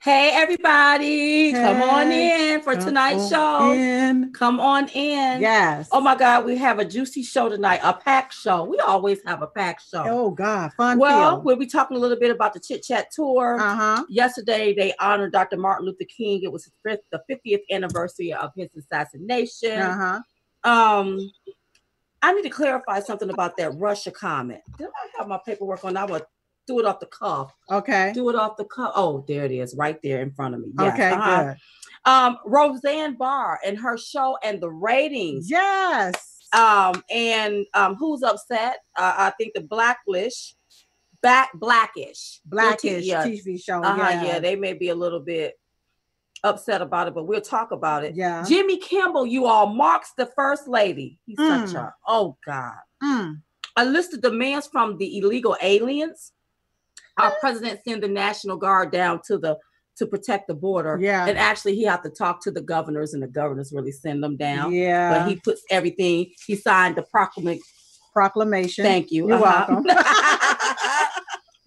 Hey, everybody. Come on in for tonight's show. Come on in. Yes. Oh, my God. We have a juicy show tonight, a packed show. We always have a packed show. Oh, God. Fun. We'll be talking a little bit about the Chit Chat tour. Yesterday, they honored Dr. Martin Luther King. It was the 50th anniversary of his assassination. I need to clarify something about that Russia comment. Did I have my paperwork on? I would do it off the cuff. Okay. Do it off the cuff. Oh, there it is, right there in front of me. Yes. Okay, good. Roseanne Barr and her show and the ratings. Yes. And who's upset? I think the Blackish TV show. Yeah, they may be a little bit upset about it, but we'll talk about it. Yeah. Jimmy Kimmel, you all, marks the first lady. He's such a, oh God. A list of demands from the illegal aliens. Our president sent the National Guard down to protect the border. Yeah. And actually he had to talk to the governors, and the governors really send them down. Yeah. But he puts everything, he signed the proclamation. Thank you. You're welcome.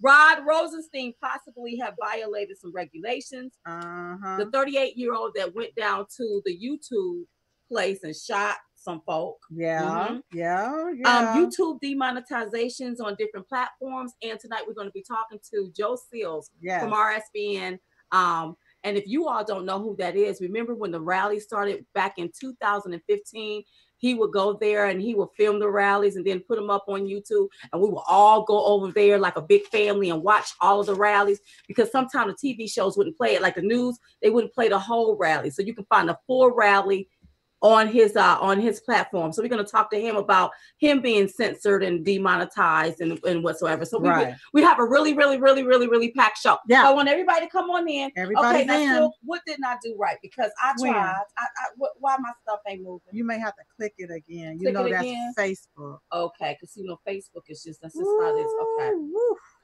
Rod Rosenstein possibly have violated some regulations. The 38-year-old that went down to the YouTube place and shot some folk. Yeah. YouTube demonetizations on different platforms. And tonight we're going to be talking to Joe Seals from RSBN. And if you all don't know who that is, remember when the rally started back in 2015? He would go there and he would film the rallies and then put them up on YouTube. And we would all go over there like a big family and watch all of the rallies, because sometimes the TV shows wouldn't play it, like the news, they wouldn't play the whole rally. So you can find a full rally on his platform. So we're going to talk to him about him being censored and demonetized and whatsoever. So we have a really packed show. Yeah. So I want everybody to come on in. Everybody's in. Now, what didn't I do right? Because I tried. Why my stuff ain't moving? You may have to click it again. That's Facebook. Okay, because Facebook is just, that's just how it is. Okay.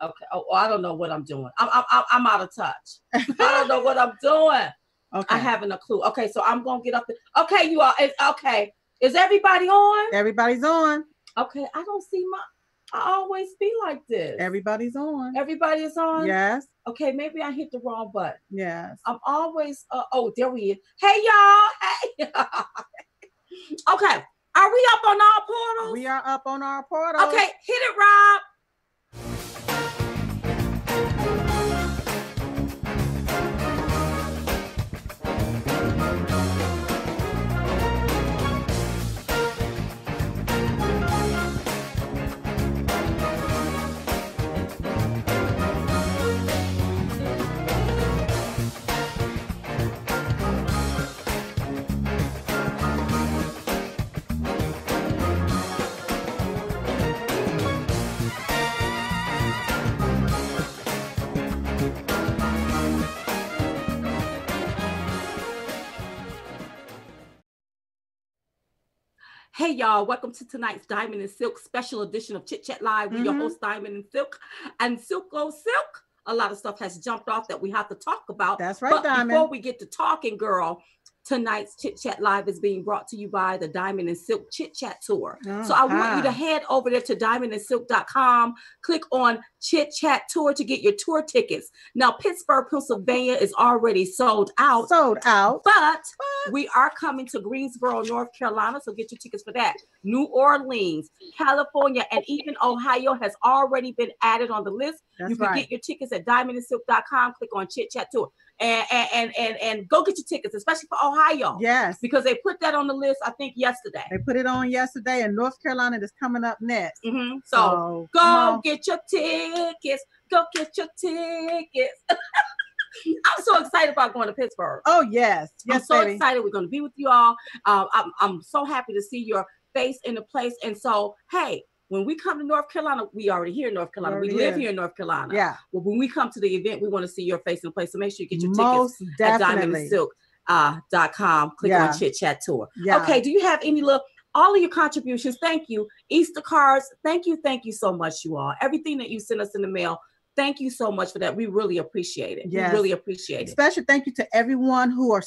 Okay. Oh, I don't know what I'm doing. I'm out of touch. I don't know what I'm doing. Okay. I haven't a clue. Okay, so I'm gonna get up there. Okay, you all. Okay, is everybody on? Everybody's on. Okay, I don't see I always be like this. Everybody's on. Everybody is on. Yes. Okay, maybe I hit the wrong button. Yes. I'm always. Oh, there we is. Hey y'all. Hey. Okay, are we up on our portals? We are up on our portal. Okay, hit it, Rob. Hey y'all, welcome to tonight's Diamond and Silk special edition of Chit Chat Live. We're your host, Diamond and Silk. And Silk goes Silk. A lot of stuff has jumped off that we have to talk about. That's right, but Diamond. Before we get to talking, girl, tonight's Chit Chat Live is being brought to you by the Diamond and Silk Chit Chat Tour. So I want you to head over there to diamondandsilk.com, click on Chit Chat Tour to get your tour tickets. Now, Pittsburgh, Pennsylvania is already sold out. But we are coming to Greensboro, North Carolina, so get your tickets for that. New Orleans, California, and even Ohio has already been added on the list. You can get your tickets at diamondandsilk.com, click on Chit Chat Tour. And go get your tickets, especially for Ohio. Yes. Because they put that on the list, I think, yesterday. They put it on yesterday, and North Carolina is coming up next. So go get your tickets. Go get your tickets. I'm so excited about going to Pittsburgh. Oh, yes. I'm so excited. We're going to be with you all. I'm so happy to see your face in the place. And so, hey, when we come to North Carolina, we already here in North Carolina. We live here in North Carolina. Yeah. Well, when we come to the event, we want to see your face in the place. So make sure you get your tickets at diamondandsilk.com. Click on Chit Chat Tour. Yeah. Okay. Do you have any all of your contributions? Thank you. Easter cards. Thank you so much, you all. Everything that you send us in the mail. Thank you so much for that. We really appreciate it. Yes. We really appreciate it. Special thank you to everyone who are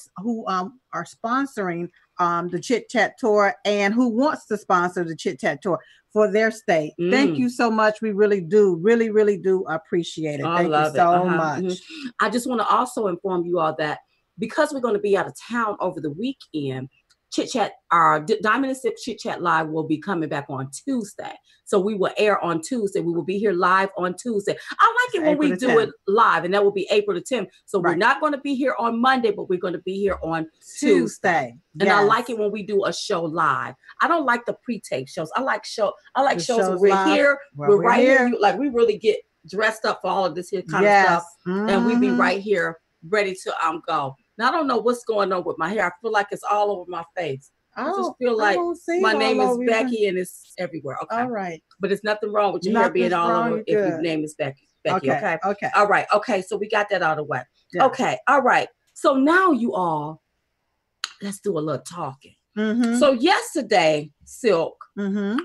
sponsoring the Chit Chat Tour and who wants to sponsor the Chit Chat Tour. for their state. Thank you so much. We really do appreciate it. Thank you so much. I just want to also inform you all that because we're going to be out of town over the weekend, Chit Chat, our Diamond and Sip Chit Chat Live will be coming back on Tuesday. So we will air on Tuesday. We will be here live on Tuesday. I like it when we do it live, and that will be April the 10th. So we're not going to be here on Monday, but we're going to be here on Tuesday. And I like it when we do a show live. I don't like the pre-tape shows. I like shows where we're here. We're right here. Like we really get dressed up for all of this here kind of stuff. And we be right here ready to go. Now, I don't know what's going on with my hair. I feel like it's all over my face. I just feel like my name is Becky and it's everywhere. Okay. All right. But it's nothing wrong with your hair being all over if your name is Becky. Okay. All right. Okay. So we got that out of the way. Yeah. Okay. All right. So now you all, let's do a little talking. So yesterday, Silk,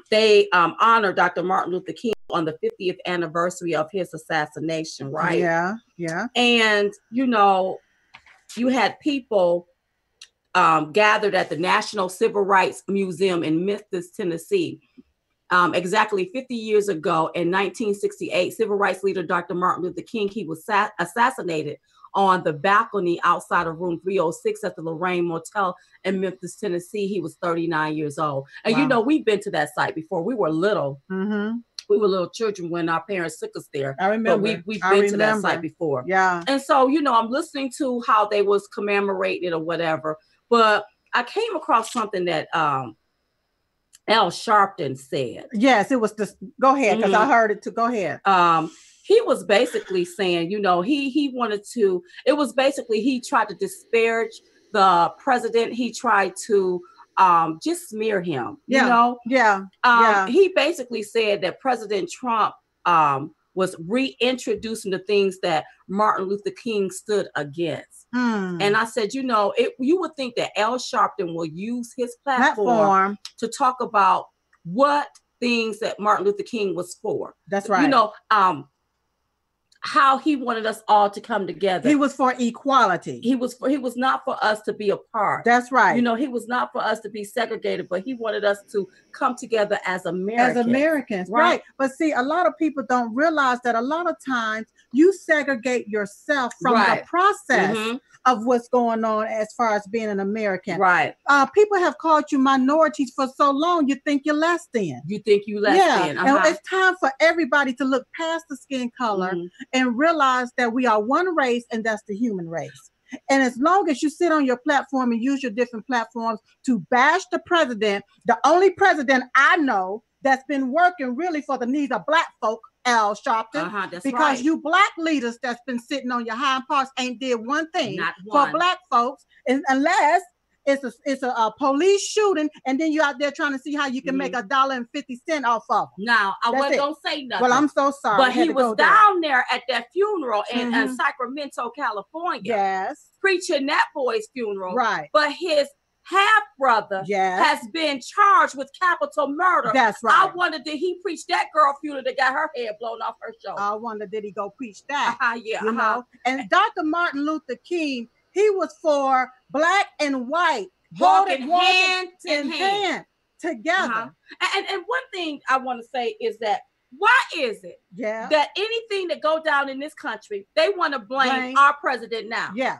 they honored Dr. Martin Luther King on the 50th anniversary of his assassination, right? Yeah. Yeah. And, you know, you had people gathered at the National Civil Rights Museum in Memphis, Tennessee. Exactly 50 years ago in 1968, civil rights leader Dr. Martin Luther King, he was assassinated on the balcony outside of room 306 at the Lorraine Motel in Memphis, Tennessee. He was 39 years old. And you know, we've been to that site before. We were little. We were little children when our parents took us there. I remember. But we've been to that site before. Yeah. And so, you know, I'm listening to how they was commemorating or whatever. But I came across something that Al Sharpton said. Yes, it was this. Go ahead, because I heard it too. Go ahead. He was basically saying, you know, he wanted to, it was basically, he tried to disparage the president. He tried to just smear him, you know? He basically said that President Trump was reintroducing the things that Martin Luther King stood against. And I said, you know, you would think that Al Sharpton will use his platform to talk about what things that Martin Luther King was for. That's right. You know, how he wanted us all to come together. He was for equality. He was not for us to be apart. That's right. You know, he was not for us to be segregated, but he wanted us to come together as Americans. As Americans, right. But see, a lot of people don't realize that a lot of times you segregate yourself from the process of what's going on as far as being an American. Right. People have called you minorities for so long, you think you're less than. You think you less than. And it's time for everybody to look past the skin color and realize that we are one race, and that's the human race. And as long as you sit on your platform and use your different platforms to bash the president, the only president I know that's been working really for the needs of Black folk, Al Sharpton, because you Black leaders that's been sitting on your hind parts ain't did one thing for Black folks, unless it's a police shooting, and then you out there trying to see how you can make $1.50 off of them. Now, I wasn't going to say nothing. Well, I'm so sorry. But he was down there at that funeral in Sacramento, California. Yes. Preaching that boy's funeral. Right. But his half-brother has been charged with capital murder. That's right. I wonder, did he preach that girl funeral that got her head blown off her shoulder? I wonder, did he go preach that? You know? And Dr. Martin Luther King, he was for Black and white walking hand in hand together. And one thing I want to say is that why is it that anything that go down in this country, they want to blame our president now? Yeah.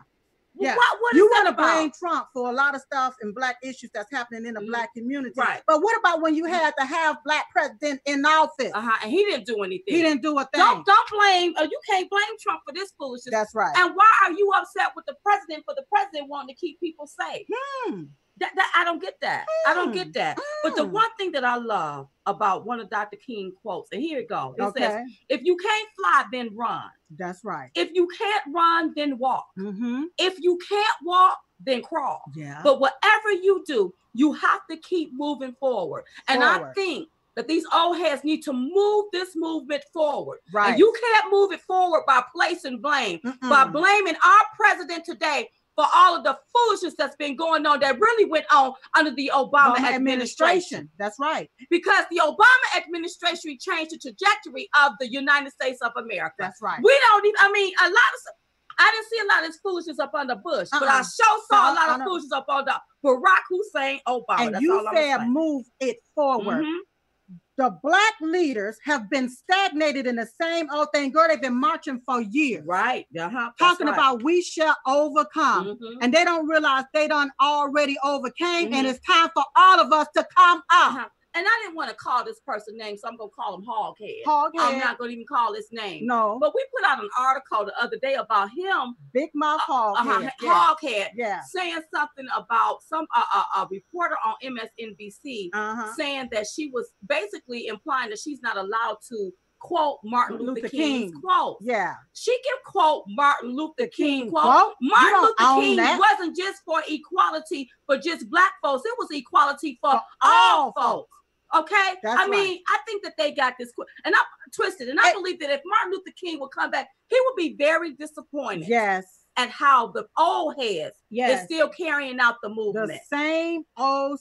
What you want to blame Trump for a lot of stuff and Black issues that's happening in the Black community. Right. But what about when you had the half-Black president in office? And he didn't do anything. He didn't do a thing. Don't blame, you can't blame Trump for this foolishness. That's right. And why are you upset with the president for the president wanting to keep people safe? I don't get that. I don't get that. But the one thing that I love about one of Dr. King quotes, and here it goes. It says, if you can't fly, then run. That's right. If you can't run, then walk. If you can't walk, then crawl. But whatever you do, you have to keep moving forward. And I think that these old heads need to move this movement forward. Right. And you can't move it forward by placing blame, by blaming our president today for all of the foolishness that's been going on that really went on under the Obama administration. That's right. Because the Obama administration changed the trajectory of the United States of America. That's right. We don't even, I didn't see a lot of this foolishness up under Bush, but I sure saw a lot of foolishness up under Barack Hussein Obama. And that's you all said move it forward. The black leaders have been stagnated in the same old thing. Girl, they've been marching for years. Right. Talking about we shall overcome. And they don't realize they done already overcame. And it's time for all of us to come up. And I didn't want to call this person name, so I'm going to call him Hoghead. Hoghead. I'm not going to even call his name. No. But we put out an article the other day about him. Big mouth Hoghead. Hoghead. Yeah. Saying something about some a reporter on MSNBC saying that she was basically implying that she's not allowed to quote Martin Luther King's quote. Yeah. She can quote Martin Luther King quote. Martin Luther King wasn't just for equality for just black folks. It was equality for all folks. Okay? I mean, I think that they got this and I twisted. And I believe that if Martin Luther King would come back, he would be very disappointed. Yes. At how the old heads is still carrying out the movement. The same old.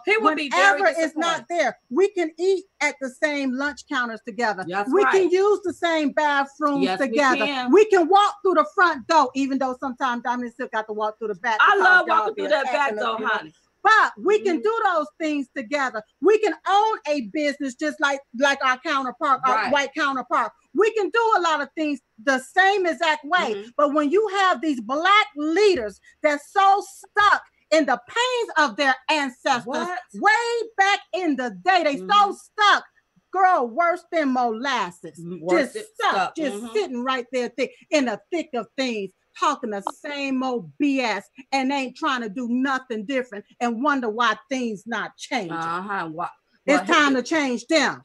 He would be very disappointed. It's not there. We can eat at the same lunch counters together. That's we can use the same bathrooms together. We can walk through the front door, even though sometimes Dominic still got to walk through the back. I love walking through that back door, honey. But we can do those things together. We can own a business just like our counterpart, our white counterpart. We can do a lot of things the same exact way. But when you have these black leaders that's so stuck in the pains of their ancestors, way back in the day, they so stuck, girl, worse than molasses. Just stuck, just sitting right there in the thick of things, talking the same old BS and ain't trying to do nothing different and wonder why things not changing. It's time to change them.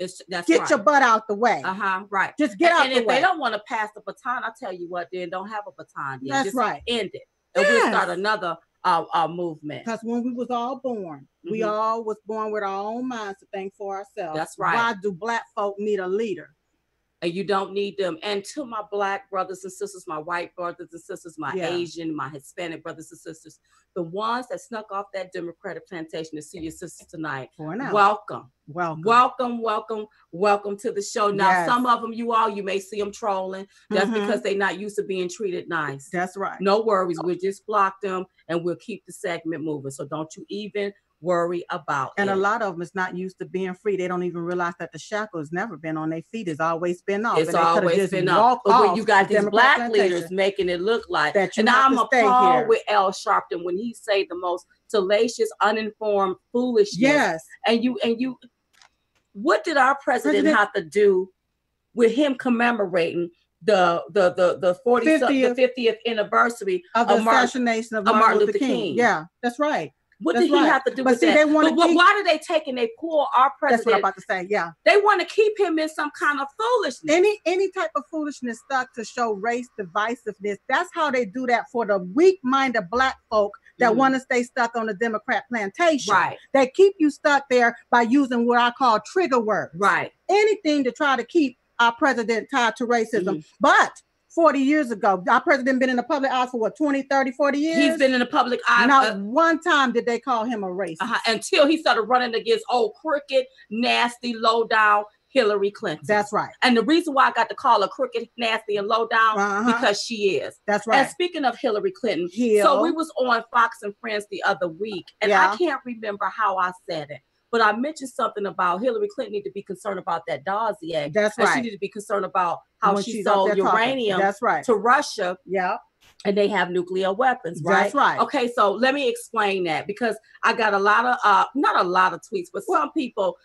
Get your butt out the way. Right. Just get out the way. And if they don't want to pass the baton, I'll tell you what, then don't have a baton. That's just right. End it. And we'll start another movement. Because when we was all born, we all was born with our own minds to think for ourselves. That's right. Why do black folk need a leader? And you don't need them. And to my black brothers and sisters, my white brothers and sisters, my Asian, my Hispanic brothers and sisters, the ones that snuck off that Democratic plantation to see your sisters tonight, welcome to the show. Now, some of them, you may see them trolling. That's because they're not used to being treated nice. That's right. No worries. We'll just block them and we'll keep the segment moving. So don't you even worry about it. A lot of them is not used to being free. They don't even realize that the shackle has never been on their feet. It's always been off. It's always been off. But when you got these black leaders making it look like that, and I'm appalled with Al Sharpton when he say the most salacious, uninformed foolishness. Yes. And you what did our president have to do with him commemorating the 50th anniversary of the assassination of Martin Luther King? Yeah, that's right. What did he have to do with that? Why do they take and they pull our president? That's what I'm about to say. Yeah, they want to keep him in some kind of foolishness. Any type of foolishness stuck to show race divisiveness. That's how they do that for the weak-minded black folk that want to stay stuck on the Democrat plantation. Right. They keep you stuck there by using what I call trigger words. Right. Anything to try to keep our president tied to racism, but 40 years ago, our president been in the public eye for what, 20, 30, 40 years? He's been in the public eye. Not one time did they call him a racist. Until he started running against old crooked, nasty, low down Hillary Clinton. That's right. And the reason why I got to call her crooked, nasty, and low down, because she is. That's right. And speaking of Hillary Clinton, so we was on Fox and Friends the other week, and I can't remember how I said it. But I mentioned something about Hillary Clinton need to be concerned about that dossier. That's right. And she need to be concerned about how she sold uranium to Russia. Yeah. And they have nuclear weapons, right? That's right. Okay, so let me explain that because I got a lot of, not a lot of tweets, but some people,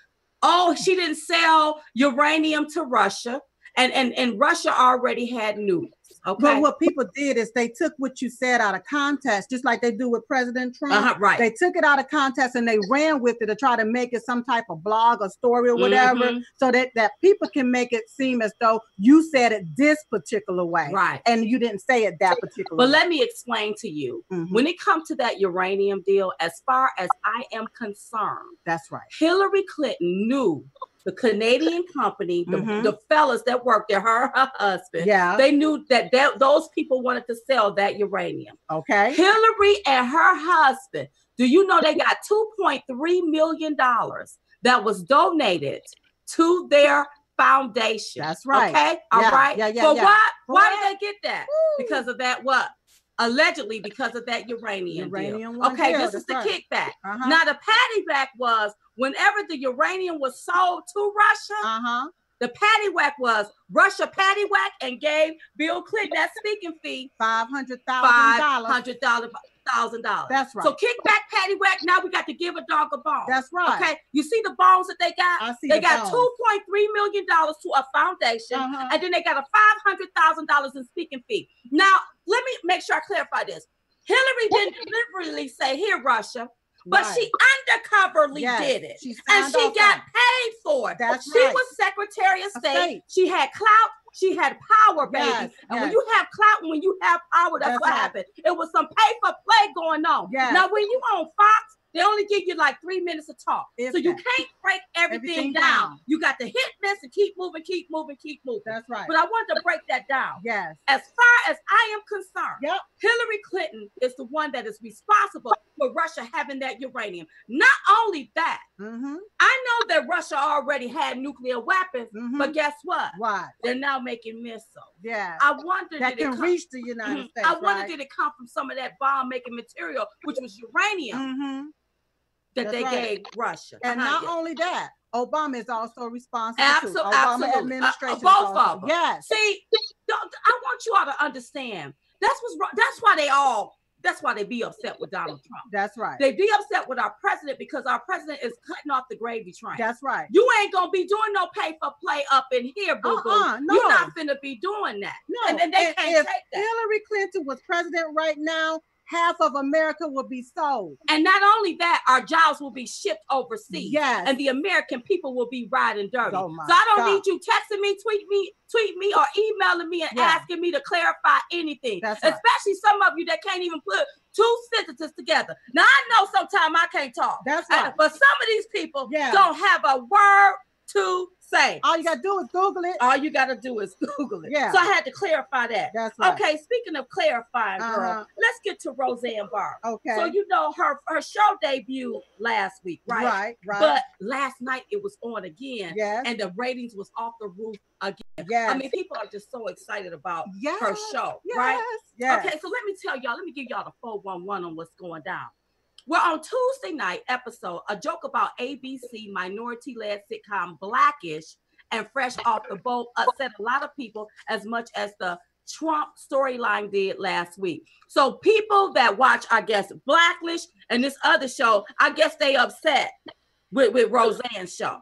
she didn't sell uranium to Russia. And Russia already had nukes. Okay. But what people did is they took what you said out of context, just like they do with President Trump. Right. They took it out of context and they ran with it to try to make it some type of blog or story or whatever, so that people can make it seem as though you said it this particular way. Right. And you didn't say it that particular way. But let me explain to you, when it comes to that uranium deal, as far as I am concerned, that's right. Hillary Clinton knew the Canadian company, the fellas that worked there, her husband, they knew that those people wanted to sell that uranium. Okay. Hillary and her husband, do you know they got $2.3 million that was donated to their foundation? That's right. Okay. All right. Yeah. But why did they get that? Because of that what? allegedly because of that uranium deal. Okay, deal. This is the kickback. Now the patty back was whenever the uranium was sold to Russia, the patty whack was Russia patty whack and gave Bill Clinton that speaking fee $500,000. That's right. So kickback, patty whack. Now we got to give a dog a bone. That's right. Okay. You see the bones that they got? I see. They got $2.3 million to a foundation, and then they got a $500,000 in speaking fee. Now let me make sure I clarify this. Hillary didn't deliberately say, "Here, Russia." But she undercoverly did it. And she got paid for it. She was Secretary of State. She had clout. She had power, baby. And when you have clout and when you have power, that's what happened. It was some pay for play going on. Now, when you on Fox, they only give you like 3 minutes to talk. So you can't break everything down. You got to hit this and keep moving, keep moving, keep moving. That's right. But I wanted to break that down. Yes. As far as I am concerned, Hillary Clinton is the one that is responsible for Russia having that uranium. Not only that, I know that Russia already had nuclear weapons, but guess what? What? They're now making missiles. Yeah. I wonder that can reach the United States. I wonder did it come from some of that bomb-making material, which was uranium. That they gave Russia. And not only that, Obama is also responsible. Absolutely. Obama administration. Both of them. Yes. See, I want you all to understand. That's why they be upset with Donald Trump. That's right. They be upset with our president because our president is cutting off the gravy train. That's right. You ain't gonna be doing no pay for play up in here, boo boo. No. You're not finna be doing that. No. And they can't take that. Hillary Clinton was president right now, half of America will be sold. And not only that, our jobs will be shipped overseas. Yes. And the American people will be riding dirty. Oh so I don't need you texting me, tweet me, or emailing me and asking me to clarify anything. Especially some of you that can't even put two sentences together. Now I know sometimes I can't talk. That's right. But some of these people don't have a word to say. All you gotta do is Google it. All you gotta do is Google it. Yeah. So I had to clarify that. That's right. Okay, speaking of clarifying, girl, let's get to Roseanne Barr. Okay. So you know her show debuted last week, right? Right. But last night it was on again. Yes. And the ratings was off the roof again. Yes. I mean, people are just so excited about her show, right? Yes. Okay, so let me tell y'all, let me give y'all the 411 on what's going down. Well, on Tuesday night episode, a joke about ABC minority-led sitcom Blackish and Fresh Off the Boat upset a lot of people as much as the Trump storyline did last week. So people that watch, I guess, Blackish and this other show, I guess they upset with Roseanne's show.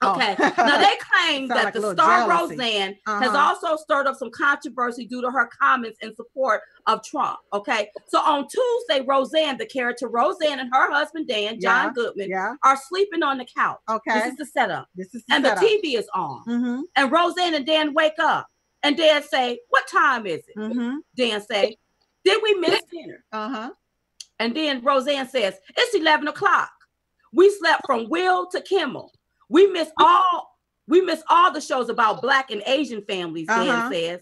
Okay. Now they claim that the star Roseanne has also stirred up some controversy due to her comments in support of Trump. Okay. So on Tuesday, Roseanne, the character Roseanne, and her husband Dan, John Goodman, are sleeping on the couch. Okay. This is the setup. And the TV is on. And Roseanne and Dan wake up. And Dan say, "What time is it?" Dan say, "Did we miss dinner?" And then Roseanne says, "It's 11 o'clock. We slept from Will to Kimmel. We miss all the shows about Black and Asian families," Dan says.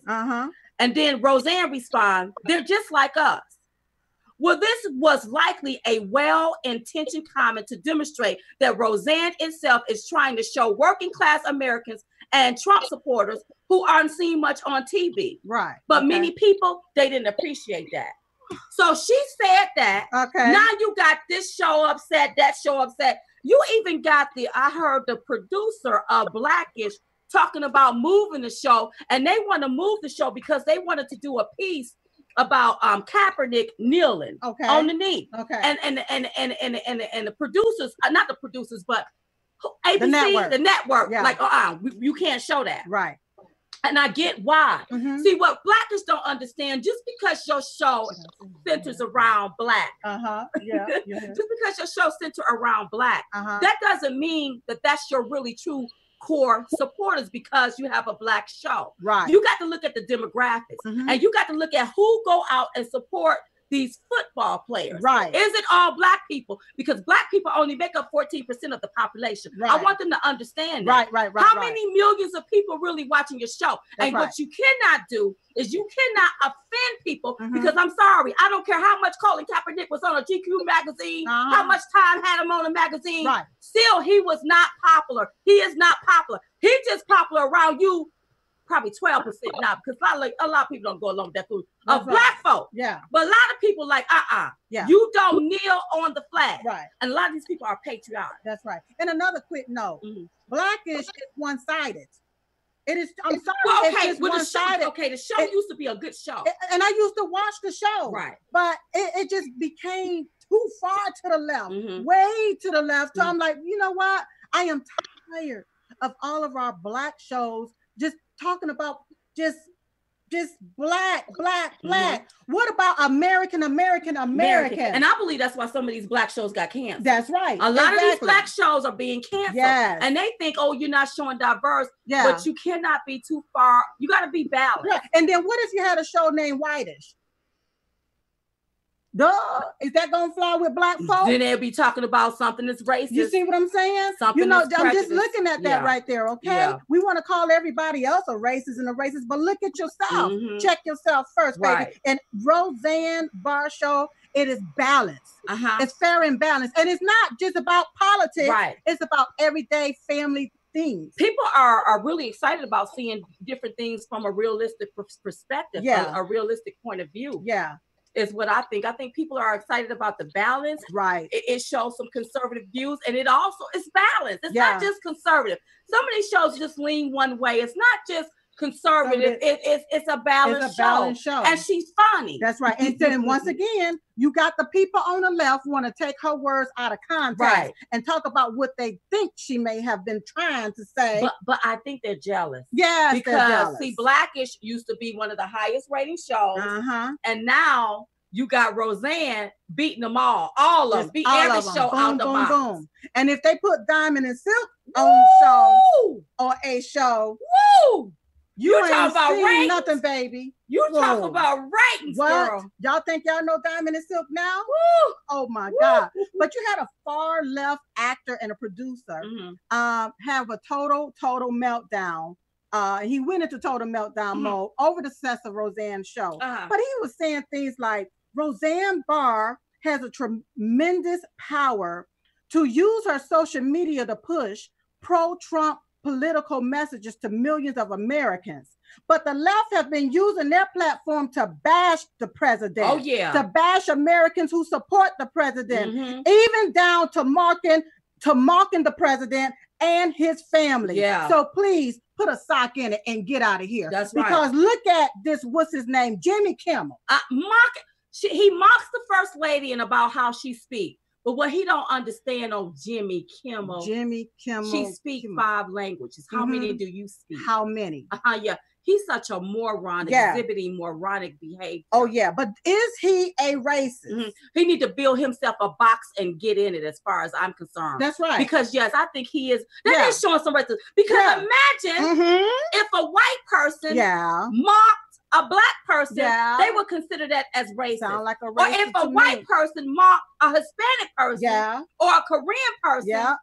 And then Roseanne responds, "They're just like us." Well, this was likely a well-intentioned comment to demonstrate that Roseanne itself is trying to show working-class Americans and Trump supporters who aren't seen much on TV. Right. But many people, they didn't appreciate that. So she said that. Okay. Now you got this show upset, that show upset. You even got I heard the producer of Blackish talking about moving the show, and they want to move the show because they wanted to do a piece about Kaepernick kneeling on the knee. Okay. And the producers, not the producers, but ABC, the network, like, you can't show that. Right. And I get why. See, what Blackish don't understand, just because your show centers around Black, just because your show centers around Black, that doesn't mean that that's your really true core supporters because you have a Black show. Right. You got to look at the demographics, and you got to look at who go out and support these football players. Right. Is it all Black people? Because Black people only make up 14% of the population. Right. I want them to understand that. Right. How many millions of people really watching your show? And what you cannot do is you cannot offend people because I'm sorry, I don't care how much Colin Kaepernick was on a GQ magazine, how much time had him on a magazine. Right. Still, he was not popular. He is not popular. He's just popular around you. Probably 12% now, because a lot of people don't go along with that food. Black folk. Yeah. But a lot of people like, yeah, you don't kneel on the flag. Right. And a lot of these people are patriotic. That's right. And another quick note, Blackish is one-sided. It is, I'm sorry, well, okay, it's one-sided. Okay, the show used to be a good show. And I used to watch the show. Right. But it just became too far to the left, way to the left. So I'm like, you know what? I am tired of all of our Black shows just talking about just black. What about American? And I believe that's why some of these Black shows got canceled. That's right. A lot of these Black shows are being canceled. Yes. And they think, oh, you're not showing diverse. Yeah. But you cannot be too far. You got to be balanced. Yeah. And then what if you had a show named Whitish? Duh. Is that gonna fly with Black folks? Then they'll be talking about something that's racist. You see what I'm saying? Something I'm just looking at that right there, okay? Yeah. We want to call everybody else a racist and a racist, but look at yourself. Check yourself first, baby. Right. And Roseanne Barr show, it is balanced. It's fair and balanced. And it's not just about politics. Right. It's about everyday family things. People are really excited about seeing different things from a realistic perspective, a realistic point of view. Yeah. Is what I think. I think people are excited about the balance. Right. It shows some conservative views, and it also is balanced. It's not just conservative. Some of these shows just lean one way. It's not just conservative. It's a balanced show. And she's funny. That's right. And then once again, you got the people on the left want to take her words out of context and talk about what they think she may have been trying to say. But I think they're jealous. Yes, because see, Blackish used to be one of the highest rating shows, and now you got Roseanne beating them all of them, beat every show out the box. Boom. And if they put Diamond and Silk on the show or a show, you ain't talking about ratings. Nothing, baby. You talking about ratings, girl. Y'all think y'all know Diamond and Silk now? Woo. Oh my God. But you had a far left actor and a producer have a total meltdown. He went into total meltdown mode over the success of Roseanne's show. But he was saying things like, Roseanne Barr has a tremendous power to use her social media to push pro-Trump political messages to millions of Americans. But the left have been using their platform to bash the president. Oh, yeah. To bash Americans who support the president, even down to mocking the president and his family. Yeah. So please put a sock in it and get out of here. That's right. Because look at this, what's his name? Jimmy Kimmel. He mocks the first lady and about how she speaks. But what he don't understand on Jimmy Kimmel, she speaks 5 languages. How many do you speak? How many? Yeah. He's such a moron, exhibiting moronic behavior. Oh, yeah. But is he a racist? He need to build himself a box and get in it as far as I'm concerned. That's right. Because, yes, I think he is. That is showing some racism. Because imagine if a white person mocked a Black person, they would consider that as racist. Sound like a racist. Or if a white person mocked a Hispanic person or a Korean person,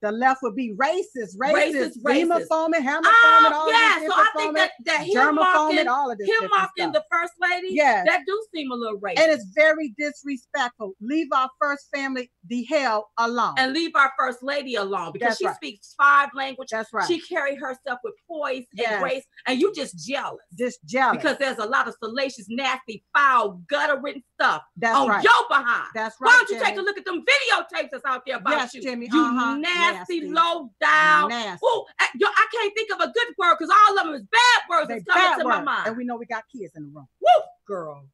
the left would be racist, xenophobic, homophobic, all this. So I think that him mocking the first lady, that do seem a little racist. And it's very disrespectful. Leave our first family the hell alone. And leave our first lady alone because she speaks 5 languages. That's right. She carry herself with poise and grace, and you just jealous. Because there's a lot of salacious, nasty, foul, gutter-written stuff on your behind. That's right. Why don't you take a look at them videotapes that's out there about you? Jimmy. You nasty, low down. Ooh, I can't think of a good word because all of them is bad words that's coming to my mind. And we know we got kids in the room. Woo, girl.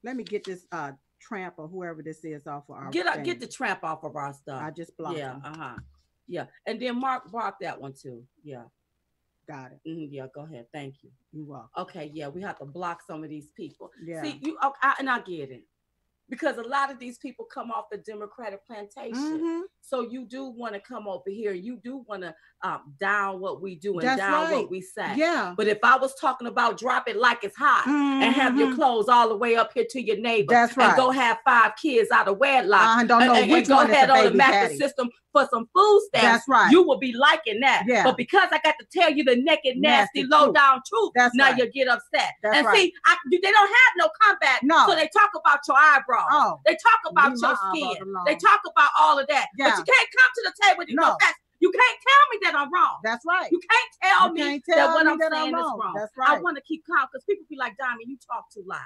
Let me get this tramp or whoever this is off of our get the tramp off of our stuff. I just blocked him. Yeah. And then Mark that one too. Yeah. Got it. Yeah, go ahead. Thank you. You're welcome. Okay, yeah, we have to block some of these people. Yeah. See, and I get it. Because a lot of these people come off the Democratic plantation. So you do want to come over here. You do want to down what we do and what we say. Yeah. But if I was talking about drop it like it's hot and have your clothes all the way up here to your neighbor. That's right. And go have 5 kids out of wedlock. And don't know which go one ahead is the on the baby master daddy. system for some food stamps. That's right. You will be liking that. Yeah. But because I got to tell you the naked, nasty, low down truth, now you get upset. That's right. See, they don't have no comeback. No. So they talk about your eyebrows. Oh. They talk about your skin. They talk about all of that. Yeah. But you can't come to the table with no facts. You can't tell me that I'm wrong. That's right. You can't tell me that what I'm saying is wrong. That's right. I want to keep calm because people be like, Diamond, you talk too loud.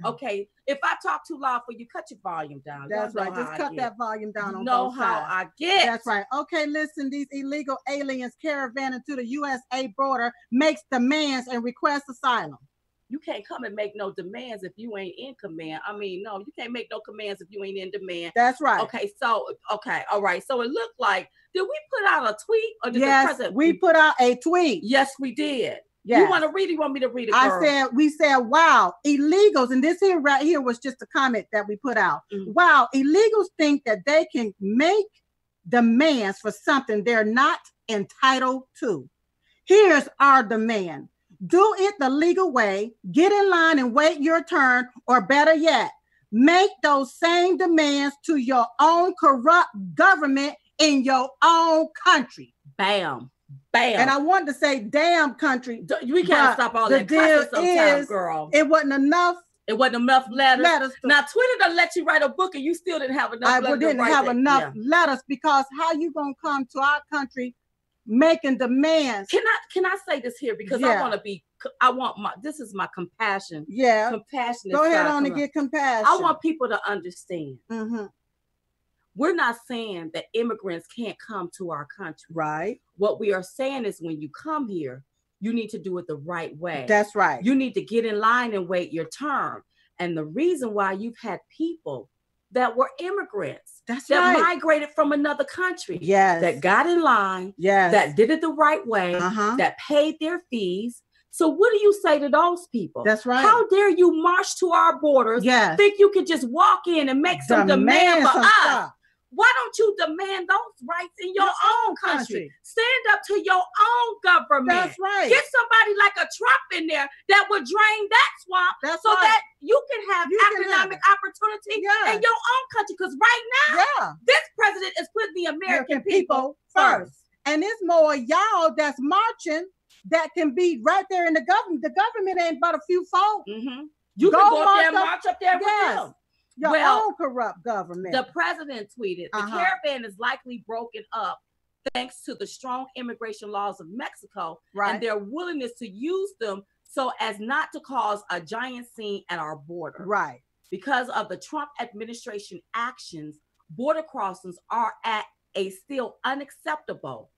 Okay, if I talk too loud for you, cut your volume down. That's right. Just cut that volume down on both sides. You know how I get. That's right. Okay, listen, these illegal aliens caravanning to the USA border makes demands and requests asylum. You can't come and make no demands if you ain't in command. I mean, no, you can't make no commands if you ain't in demand. That's right. Okay, so, all right. So it looked like, did we put out a tweet? Or did the president? We put out a tweet. Yes, we did. Yes. You want to read it? You want me to read it, girl? We said, wow, illegals, and this here right here was just a comment that we put out. Mm-hmm. Wow, illegals think that they can make demands for something they're not entitled to. Here's our demand. Do it the legal way, get in line and wait your turn, or better yet, make those same demands to your own corrupt government in your own country. Bam. Bam. And I wanted to say, damn country. We can't stop all that cussing sometimes, girl. It wasn't enough. It wasn't enough letters. Now, Twitter done let you write a book and you still didn't have enough letters. I didn't have enough letters because how you going to come to our country making demands? Can I say this here? Because this is my compassion. Yeah. Compassionate. Go ahead on and get compassion. I want people to understand. Mm-hmm. We're not saying that immigrants can't come to our country. Right. What we are saying is when you come here, you need to do it the right way. That's right. You need to get in line and wait your turn. And the reason why you've had people that were immigrants that migrated from another country, that got in line, that did it the right way, that paid their fees. So what do you say to those people? That's right. How dare you march to our borders, think you can just walk in and make some demand for us? Why don't you demand those rights in your own country? Stand up to your own government. That's right. Get somebody like a Trump in there that would drain that swamp that you can have economic opportunity in your own country. Because right now, this president is putting the American people first. And it's more y'all that's marching that can be right there in the government. The government ain't but a few folk. Mm-hmm. You can go up there and march up there with them. Your own corrupt government. The president tweeted, the caravan is likely broken up thanks to the strong immigration laws of Mexico and their willingness to use them so as not to cause a giant scene at our border. Right. Because of the Trump administration actions, border crossings are at a still unacceptable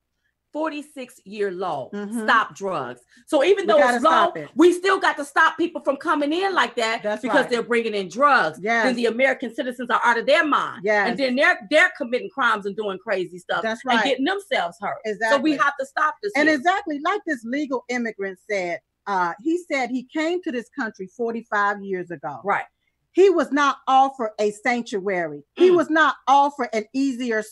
46-year low. Stop drugs. So even though it's low, we still got to stop people from coming in like that because they're bringing in drugs. Then the American citizens are out of their mind. And then they're committing crimes and doing crazy stuff and getting themselves hurt. So we have to stop this. And exactly like this legal immigrant said, he said he came to this country 45 years ago. Right. He was not offered a sanctuary. He was not offered an easier,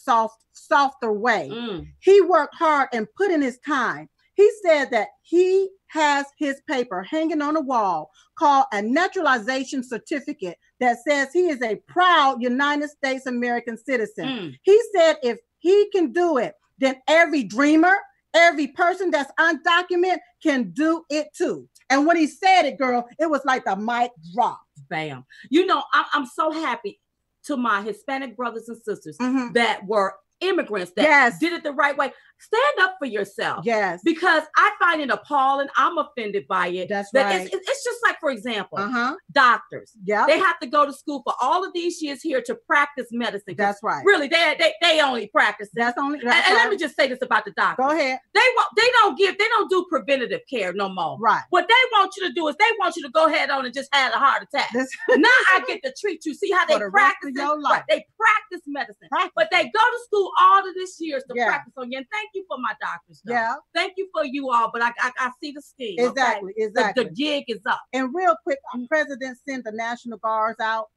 softer way. He worked hard and put in his time. He said that he has his paper hanging on the wall called a naturalization certificate that says he is a proud United States American citizen. He said if he can do it, then every dreamer, every person that's undocumented can do it too. And when he said it, girl, it was like the mic dropped. Bam. You know, I'm so happy to my Hispanic brothers and sisters that were immigrants that did it the right way. Stand up for yourself. Yes. Because I find it appalling. I'm offended by it. That's right. It's just like, for example, doctors. Yeah. They have to go to school for all of these years here to practice medicine. That's right. Really, they only practice. That's only. And let me just say this about the doctors. Go ahead. They don't do preventative care no more. Right. What they want you to do is they want you to go ahead on and just have a heart attack. Now I get to treat you. See how they practice your life. They practice medicine. But they go to school all of this years to practice on you. And thank you for my doctors. Though. Yeah. Thank you for you all. But I see the scheme. Exactly. Okay? Exactly. The gig is up. And real quick, our president sent the National Guards out.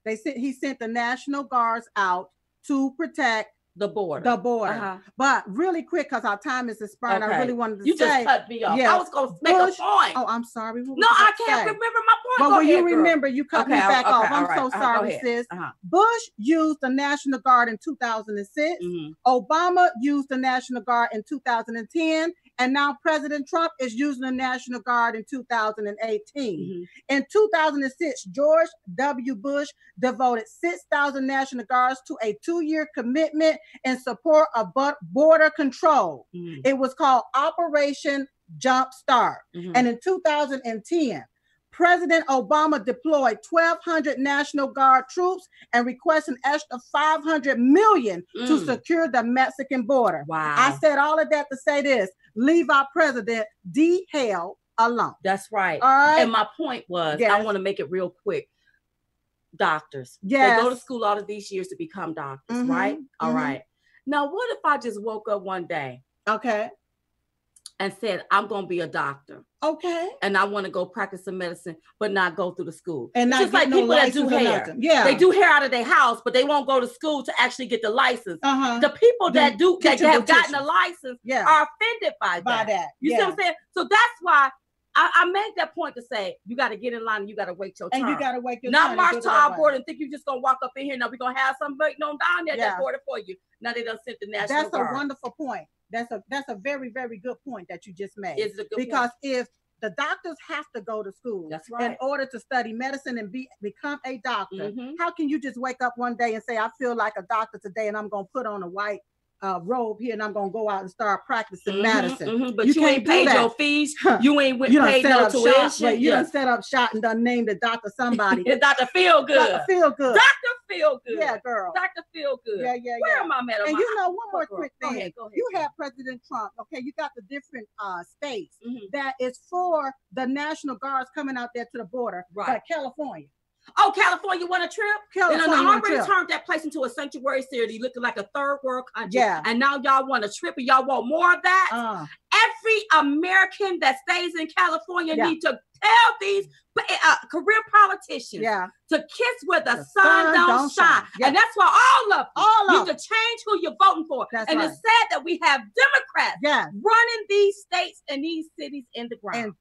He sent the National Guards out to protect the border. But really quick, because our time is expiring, I really wanted to say. You just cut me off. Yeah, I was going to make a point. Oh, I'm sorry. No, I can't remember my point. Well, when you remember, you cut me back off. I'm so sorry, sis. Bush used the National Guard in 2006. Obama used the National Guard in 2010. And now President Trump is using the National Guard in 2018. In 2006, George W. Bush devoted 6,000 National Guards to a 2-year commitment in support of border control. It was called Operation Jump Start. And in 2010, President Obama deployed 1,200 National Guard troops and requested an extra $500 million to secure the Mexican border. Wow. I said all of that to say this: leave our president the hell alone. That's right. All right. And my point was, I want to make it real quick. Doctors. Yes. They go to school all of these years to become doctors, right? All right. Now, what if I just woke up one day? Okay. And said, I'm going to be a doctor. Okay. And I want to go practice some medicine, but not go through the school. And not just like people that do hair. Yeah. They do hair out of their house, but they won't go to school to actually get the license. The people that have gotten a license are offended by that. You see what I'm saying? So that's why I made that point to say, you got to get in line and you got to wait your turn. And you got to wait your turn. Not march to our border and think you're just going to walk up in here. Now we're going to have somebody down there at that border for you. Now they done sent the National Guard. That's a wonderful point. That's a very, very good point that you just made. It's a good because point. If the doctors have to go to school in order to study medicine and become a doctor, how can you just wake up one day and say, I feel like a doctor today and I'm going to put on a white robe here and I'm going to go out and start practicing medicine? But you ain't paid your fees. You ain't paid no tuition. You done set up shop and done named the doctor somebody. Dr. Feel Good. Dr. Feel Good. Dr. Feel Good. Yeah, girl. Dr. Feel Good. Yeah. Where am I, madam? And you know, one more quick thing. Go ahead. You have President Trump. Okay, you got the different states that is for the National Guards coming out there to the border. Right. Like California. Oh, California want a trip? California and already turned that place into a sanctuary city, looking like a third world country. Yeah. And now y'all want a trip and y'all want more of that? Every American that stays in California need to tell these career politicians to kiss where the sun don't shine. And that's why all of you need to change who you're voting for. And it's sad that we have Democrats running these states and these cities in the ground.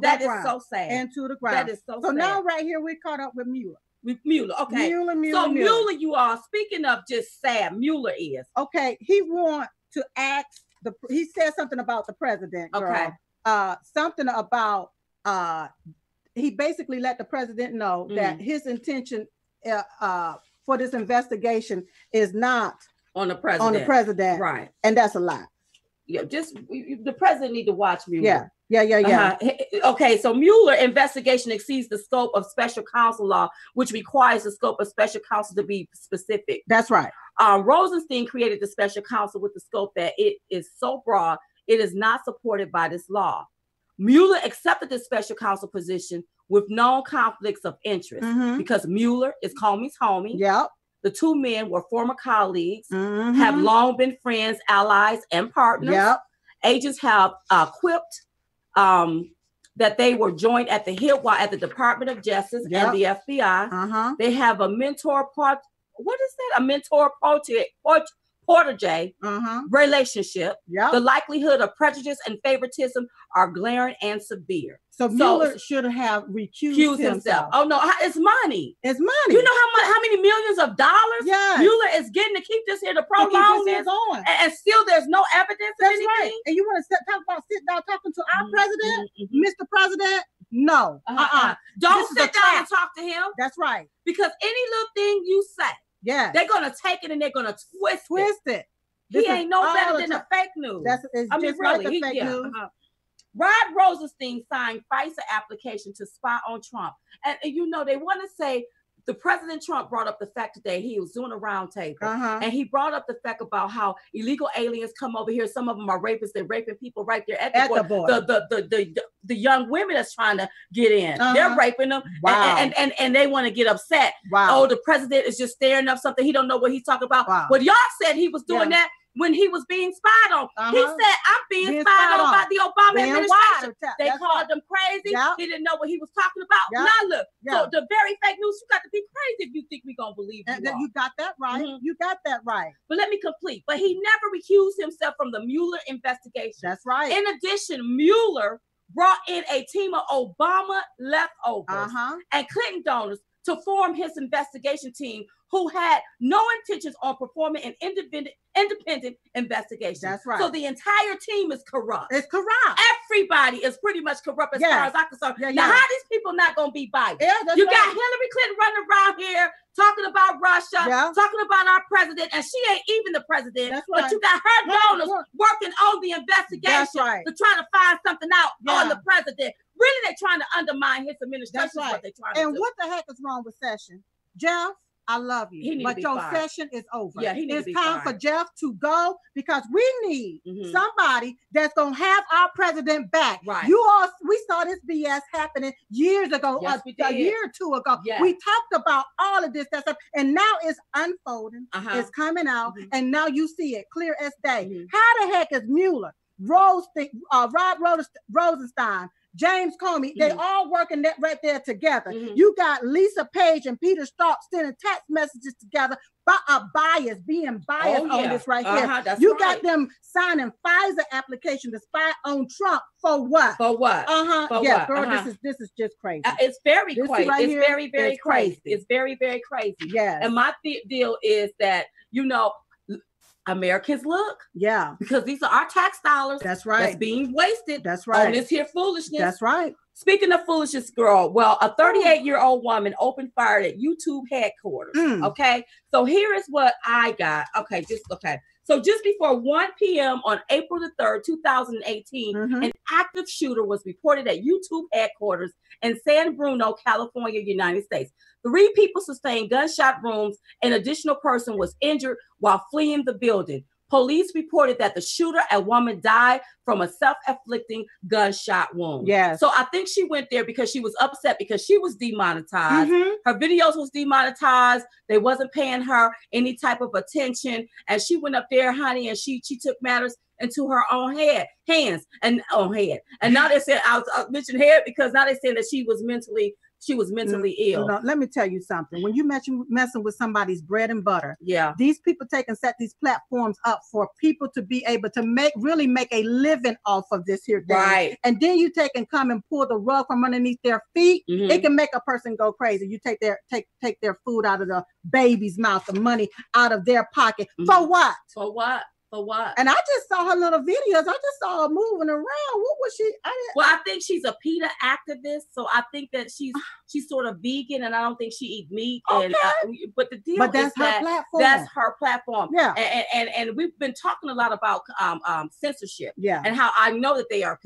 That is so sad. And to the ground. That is so sad. So now right here we caught up with Mueller. Okay. Mueller, you are speaking of just sad. Mueller is. Okay. He want to ask he said something about the president. Girl. Okay. Something about he basically let the president know that his intention for this investigation is not on the president. Right. And that's a lie. Yeah, the president need to watch Mueller. Yeah. Okay, so Mueller investigation exceeds the scope of special counsel law, which requires the scope of special counsel to be specific. That's right. Rosenstein created the special counsel with the scope that it is so broad, it is not supported by this law. Mueller accepted the special counsel position with known conflicts of interest because Mueller is Comey's homie. Yep. The two men were former colleagues, have long been friends, allies, and partners. Yep. Agents have quipped that they were joined at the hip while at the Department of Justice and the FBI. They have a mentor protege relationship. The likelihood of prejudice and favoritism are glaring and severe. So Mueller should have recused himself. Oh no, it's money. It's money. You know how many millions of dollars Mueller is getting to keep this here to prolong this, and still there's no evidence of anything. Right. And you want to sit down talking to our president, Mr. President? No. Don't sit down and talk to him. That's right. Because any little thing you say, they're gonna take it and they're gonna twist it. He ain't no better than the fake news. Really, fake news. Rod Rosenstein signed FISA application to spy on Trump. And you know, they want to say the President Trump brought up the fact today he was doing a round table. And he brought up the fact about how illegal aliens come over here. Some of them are rapists. They're raping people right there at the border. The young women that's trying to get in. They're raping them. Wow. And they want to get upset. Wow. Oh, the president is just staring up something. He don't know what he's talking about. Wow. But y'all said he was doing that when he was being spied on. He said, I'm being spied on by the Obama administration. They called him crazy. He didn't know what he was talking about. Now look, so the very fake news, you got to be crazy if you think we're going to believe you. You got that right. You got that right. But let me complete. But he never recused himself from the Mueller investigation. That's right. In addition, Mueller brought in a team of Obama leftovers and Clinton donors to form his investigation team, who had no intentions on performing an independent investigation. That's right. So the entire team is corrupt. It's corrupt. Everybody is pretty much corrupt as far as I'm concerned. Now, how are these people not going to be Biden? Yeah, you got Hillary Clinton running around here talking about Russia, talking about our president, and she ain't even the president. That's right. But you got her donors working on the investigation to try to find something out on the president. Really, they're trying to undermine his administration. That's what they're trying to do. And what the heck is wrong with Sessions? Jeff, I love you, but your session is over. Yeah, it's time for Jeff to go, because we need somebody that's gonna have our president back. Right. We saw this BS happening years ago, a year or two ago. Yes. We talked about all of this stuff, and now it's unfolding. It's coming out, and now you see it clear as day. How the heck is Mueller, Rob Rosenstein, James Comey, they all working that right there together. You got Lisa Page and Peter Strzok sending text messages together, being biased on this right here. You got them signing FISA application to spy on Trump for what? For what? Girl, this is just crazy. It's very crazy. Right, it's very, very crazy. It's very, very crazy. Yeah. And my deal is that, Americans look. Yeah. Because these are our tax dollars. That's right. That's being wasted. That's right. On this here foolishness. That's right. Speaking of foolishness, girl, well, a 38-year-old woman opened fire at YouTube headquarters. Okay. So here is what I got. Okay. So just before 1 p.m. on April the 3rd, 2018, an active shooter was reported at YouTube headquarters in San Bruno, California, United States. 3 people sustained gunshot wounds. An additional person was injured while fleeing the building. Police reported that the shooter, a woman, died from a self-inflicting gunshot wound. Yes. So I think she went there because she was upset because she was demonetized. Her videos was demonetized. They wasn't paying her any type of attention. And she went up there, honey, and she took matters into her own hands. And now they said, I mentioned head because now they saying that she was mentally ill. No, let me tell you something. When you messing with somebody's bread and butter, these people set these platforms up for people to be able to really make a living off of this here thing. Right. And then you come and pull the rug from underneath their feet. It can make a person go crazy. You take their food out of the baby's mouth, the money out of their pocket. For what? For what? For what? And I just saw her little videos. I just saw her moving around. What was she? I think she's a PETA activist. So I think that she's sort of vegan, and I don't think she eats meat. Okay. But the deal is that platform. That's her platform. Yeah. And we've been talking a lot about censorship. Yeah. And how I know that they are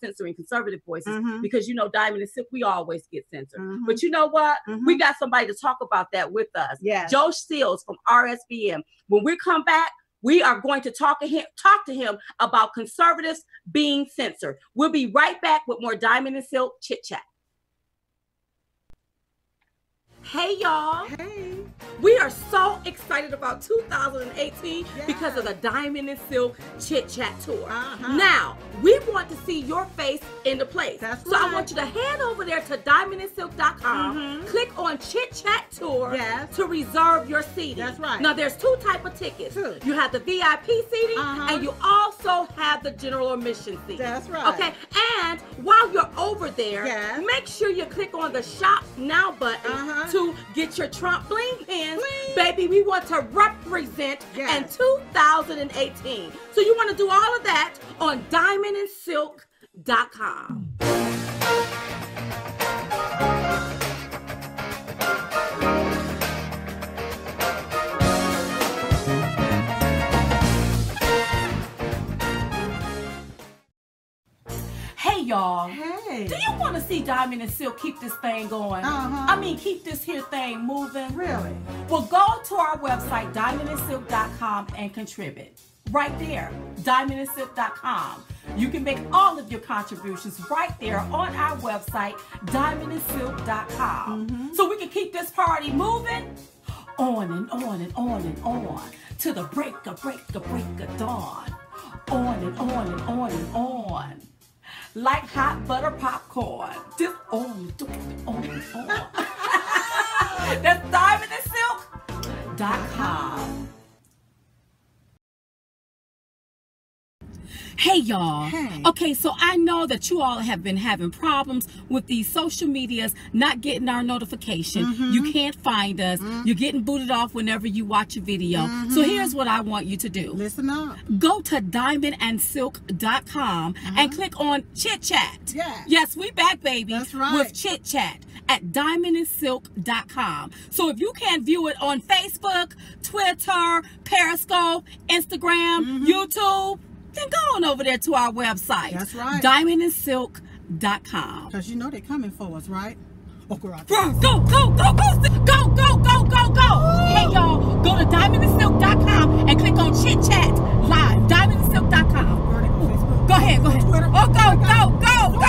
censoring conservative voices because Diamond and Silk, we always get censored. But you know what? We got somebody to talk about that with us. Yeah. Joe Seals from RSBM. When we come back, we are going to talk to him about conservatives being censored. We'll be right back with more Diamond and Silk Chit Chat. Hey, y'all. Hey. We are so excited about 2018 because of the Diamond and Silk Chit Chat Tour. Now, we want to see your face in the place. That's right. I want you to head over there to diamondandsilk.com, click on Chit Chat Tour to reserve your seating. That's right. Now, there's 2 types of tickets. You have the VIP seating, and you also have the general admission seating. That's right. Okay, and while you're over there, make sure you click on the Shop Now button to get your Trump bling pins. Baby, we want to represent in 2018. So you want to do all of that on diamondandsilk.com. Hey, y'all. Hey. Do you want to see Diamond and Silk keep this thing going? I mean, keep this here thing moving? Really? Well, go to our website, diamondandsilk.com, and contribute. Right there, diamondandsilk.com. You can make all of your contributions right there on our website, diamondandsilk.com. So we can keep this party moving on and on and on and on to the break of dawn. On and on and on and on. Like hot butter popcorn. Just on and on. That's diamondandsilk.com. Hey, y'all. Hey. Okay, so I know that you all have been having problems with these social medias, not getting our notification. You can't find us. You're getting booted off whenever you watch a video. So here's what I want you to do. Listen up. Go to diamondandsilk.com and click on Chit Chat. Yes, we back, baby. That's right. With Chit Chat at diamondandsilk.com. So if you can't view it on Facebook, Twitter, Periscope, Instagram, YouTube, then go on over there to our website. That's right. diamondandsilk.com. Because you know they're coming for us, right? Oh, girl. Go, go, go, go, go, go, go, go, go, go. Hey, y'all, go to diamondandsilk.com and click on Chit Chat Live. Diamondandsilk.com. Go ahead, go ahead. Twitter. Oh, go, go, go, go, go.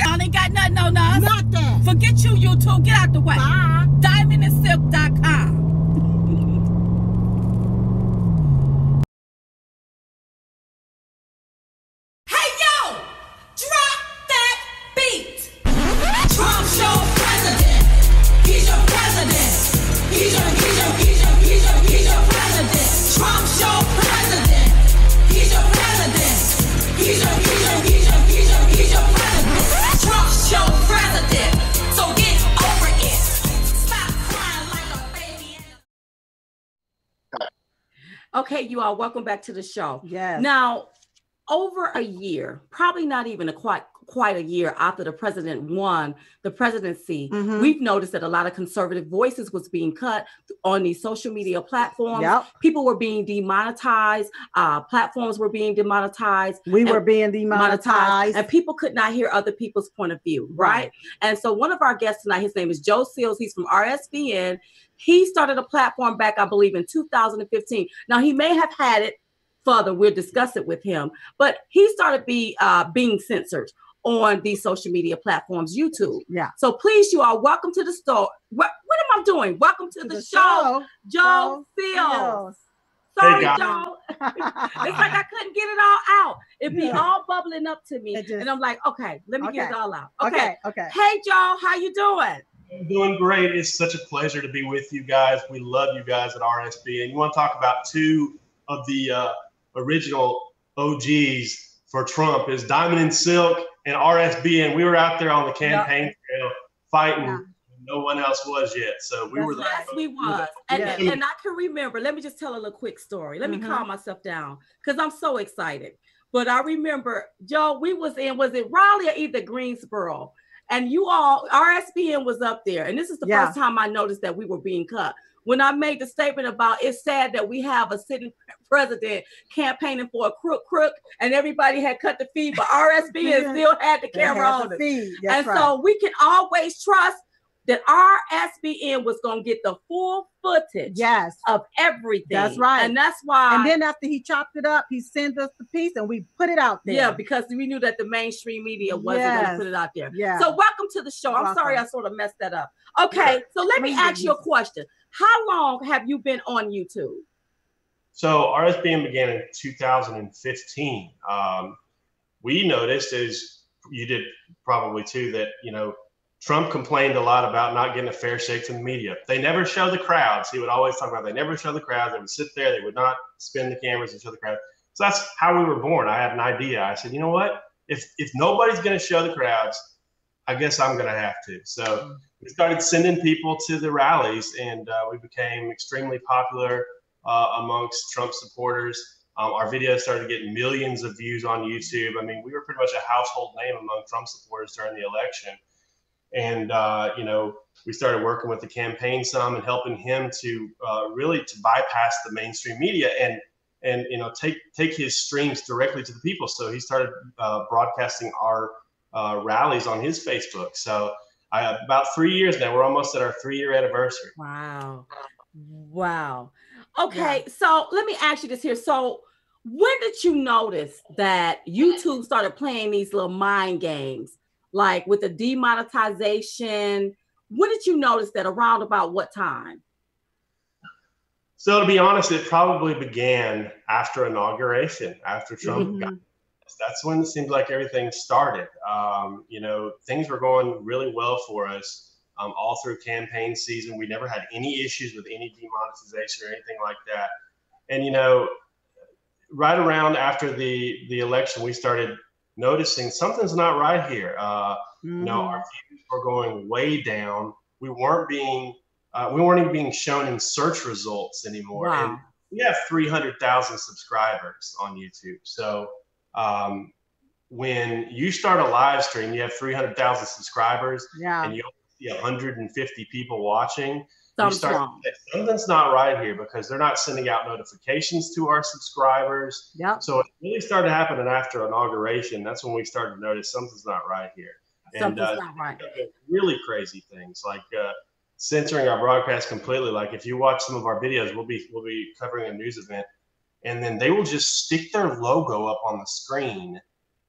Y'all ain't got nothing on us. Not that. Forget you, YouTube. Get out the way. Bye. Diamondandsilk.com. Hey, yo! Drop that beat! Trump's your president. He's your president. He's your president. Trump's your president. He's your president. He's your president. Trump's your president. So get over it. Stop crying like a baby. Okay, you all, welcome back to the show. Yes. Now, over a year, probably not even quite a year after the president won the presidency, we've noticed that a lot of conservative voices was being cut on these social media platforms. People were being demonetized. Platforms were being demonetized. We were being demonetized. And people could not hear other people's point of view, right? And so one of our guests tonight, his name is Joe Seals. He's from RSBN. He started a platform back, I believe, in 2015. Now, he may have had it further. We'll discuss it with him. But he started being censored on these social media platforms, YouTube. So please, you all, welcome to the store. What am I doing? Welcome to the show, Joe Seals. Sorry, hey, Joe. It's like I couldn't get it all out. It'd be all bubbling up to me. And I'm like, okay, let me get it all out. Okay. Hey, Joe, how you doing? I'm doing great. It's such a pleasure to be with you guys. We love you guys at RSB. And you want to talk about two of the original OGs for Trump is Diamond and Silk and RSB. And we were out there on the campaign trail fighting. No one else was yet. So we were there. Yes, we was. And I can remember, let me just tell a little quick story. Let me calm myself down because I'm so excited. But I remember, Joe, we was it Raleigh or either Greensboro? And you all, RSBN was up there. And this is the first time I noticed that we were being cut. When I made the statement about it's sad that we have a sitting president campaigning for a crook, and everybody had cut the feed, but RSBN still had the camera on it. So we can always trust that RSBN was going to get the full footage of everything. That's right. And that's why. And then after he chopped it up, he sent us the piece and we put it out there. Yeah, because we knew that the mainstream media wasn't going to put it out there. So welcome to the show. I'm sorry I sort of messed that up. Okay, so let me ask you a question. How long have you been on YouTube? So RSBN began in 2015. We noticed, as you did probably too, that, Trump complained a lot about not getting a fair shake from the media. They never show the crowds. He would always talk about they never show the crowds. They would sit there. They would not spin the cameras and show the crowd. So that's how we were born. I had an idea. I said, you know what? If nobody's going to show the crowds, I guess I'm going to have to. So we started sending people to the rallies, and we became extremely popular amongst Trump supporters. Our videos started getting millions of views on YouTube. I mean, we were pretty much a household name among Trump supporters during the election. And, we started working with the campaign some and helping him to really to bypass the mainstream media and take his streams directly to the people. So he started broadcasting our rallies on his Facebook. So about 3 years now, we're almost at our 3-year anniversary. Wow. Okay. So let me ask you this here. So when did you notice that YouTube started playing these little mind games? Like with the demonetization, when did you notice that? Around about what time? So to be honest, it probably began after inauguration, after Trump got. That's when it seemed like everything started. Things were going really well for us all through campaign season. We never had any issues with any demonetization or anything like that. And, right around after the election, we started noticing something's not right here. You know, our views were going way down. We weren't even being shown in search results anymore. Wow. And we have 300,000 subscribers on YouTube. So when you start a live stream, you have 300,000 subscribers, and you only see 150 people watching. Something's not right here, because they're not sending out notifications to our subscribers. Yep. So it really started happening after inauguration. That's when we started to notice something's not right here. Something's not right. Really crazy things like censoring our broadcast completely. Like if you watch some of our videos, we'll be covering a news event, and then they will just stick their logo up on the screen,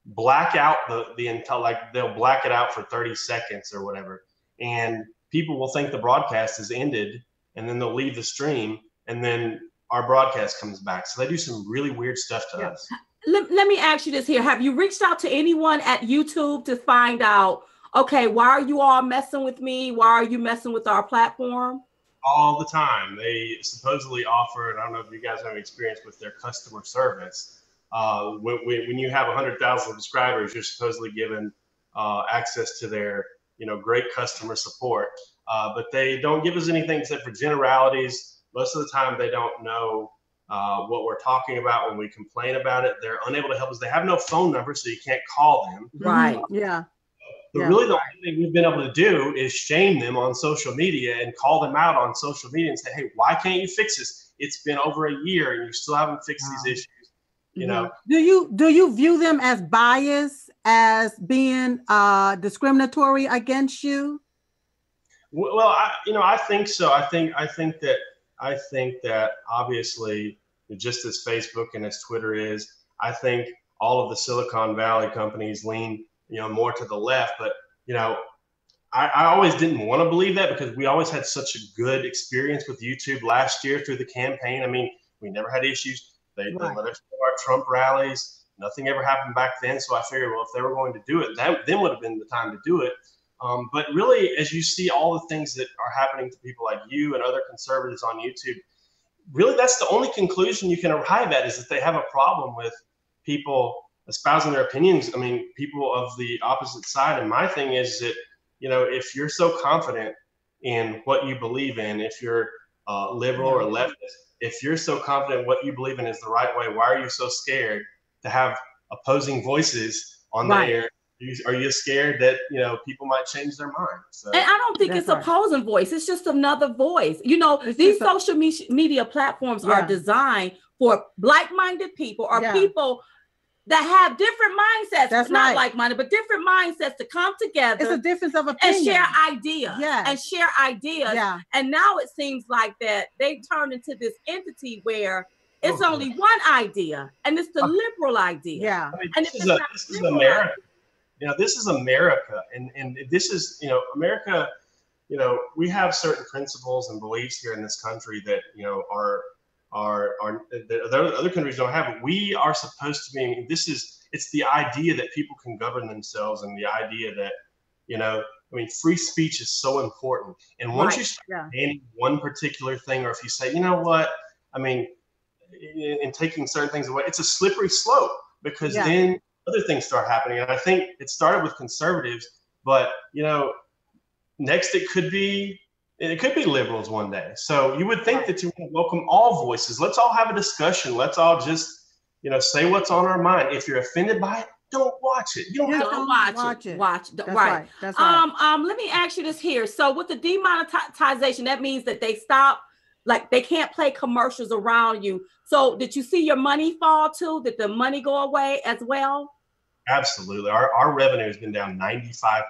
black out they'll black it out for 30 seconds or whatever, and people will think the broadcast is ended, and then they'll leave the stream, and then our broadcast comes back. So they do some really weird stuff to us. Let me ask you this here. Have you reached out to anyone at YouTube to find out, okay, why are you all messing with me? Why are you messing with our platform? All the time. They supposedly offer, and I don't know if you guys have experience with their customer service. When you have 100,000 subscribers, you're supposedly given access to their great customer support, but they don't give us anything except for generalities. Most of the time, they don't know what we're talking about when we complain about it. They're unable to help us. They have no phone number, so you can't call them. Right. Yeah. Really, the only thing we've been able to do is shame them on social media and call them out on social media and say, hey, why can't you fix this? It's been over a year and you still haven't fixed these issues. You know, do you view them as biased, as being discriminatory against you? Well, I think so. I think that obviously, just as Facebook and as Twitter is, I think all of the Silicon Valley companies lean more to the left. But I always didn't want to believe that, because we always had such a good experience with YouTube last year through the campaign. I mean, we never had issues. They let us do our Trump rallies. Nothing ever happened back then. So I figured, well, if they were going to do it, then would have been the time to do it. But really, as you see all the things that are happening to people like you and other conservatives on YouTube, really that's the only conclusion you can arrive at, is that they have a problem with people espousing their opinions. I mean, people of the opposite side. And my thing is that, if you're so confident in what you believe in, if you're liberal or leftist, if you're so confident what you believe in is the right way, why are you so scared to have opposing voices on the air? Are you scared that people might change their mind? So. And I don't think it's opposing voice. It's just another voice. These social media platforms are designed for like-minded people, or people that have different mindsets. That's not like-minded, but different mindsets to come together. It's a difference of opinion. And share ideas. And share ideas. And now it seems like that they've turned into this entity where it's only one idea, and it's the liberal idea. I mean, this is America. This is America, and this is America. We have certain principles and beliefs here in this country that that other countries don't have. We are supposed to be. It's the idea that people can govern themselves, and the idea that free speech is so important. And once you start banning one particular thing, or if you say, in taking certain things away, it's a slippery slope, because then other things start happening. And I think it started with conservatives, but next it could be liberals one day. So you would think that you would welcome all voices. Let's all have a discussion. Let's all just say what's on our mind. If you're offended by it, don't watch it. You don't have to watch it. That's right. That's right. Let me ask you this here. So with the demonetization, that means that they stop. Like, they can't play commercials around you. So did you see your money fall too? Did the money go away as well? Absolutely. Our revenue has been down 95%.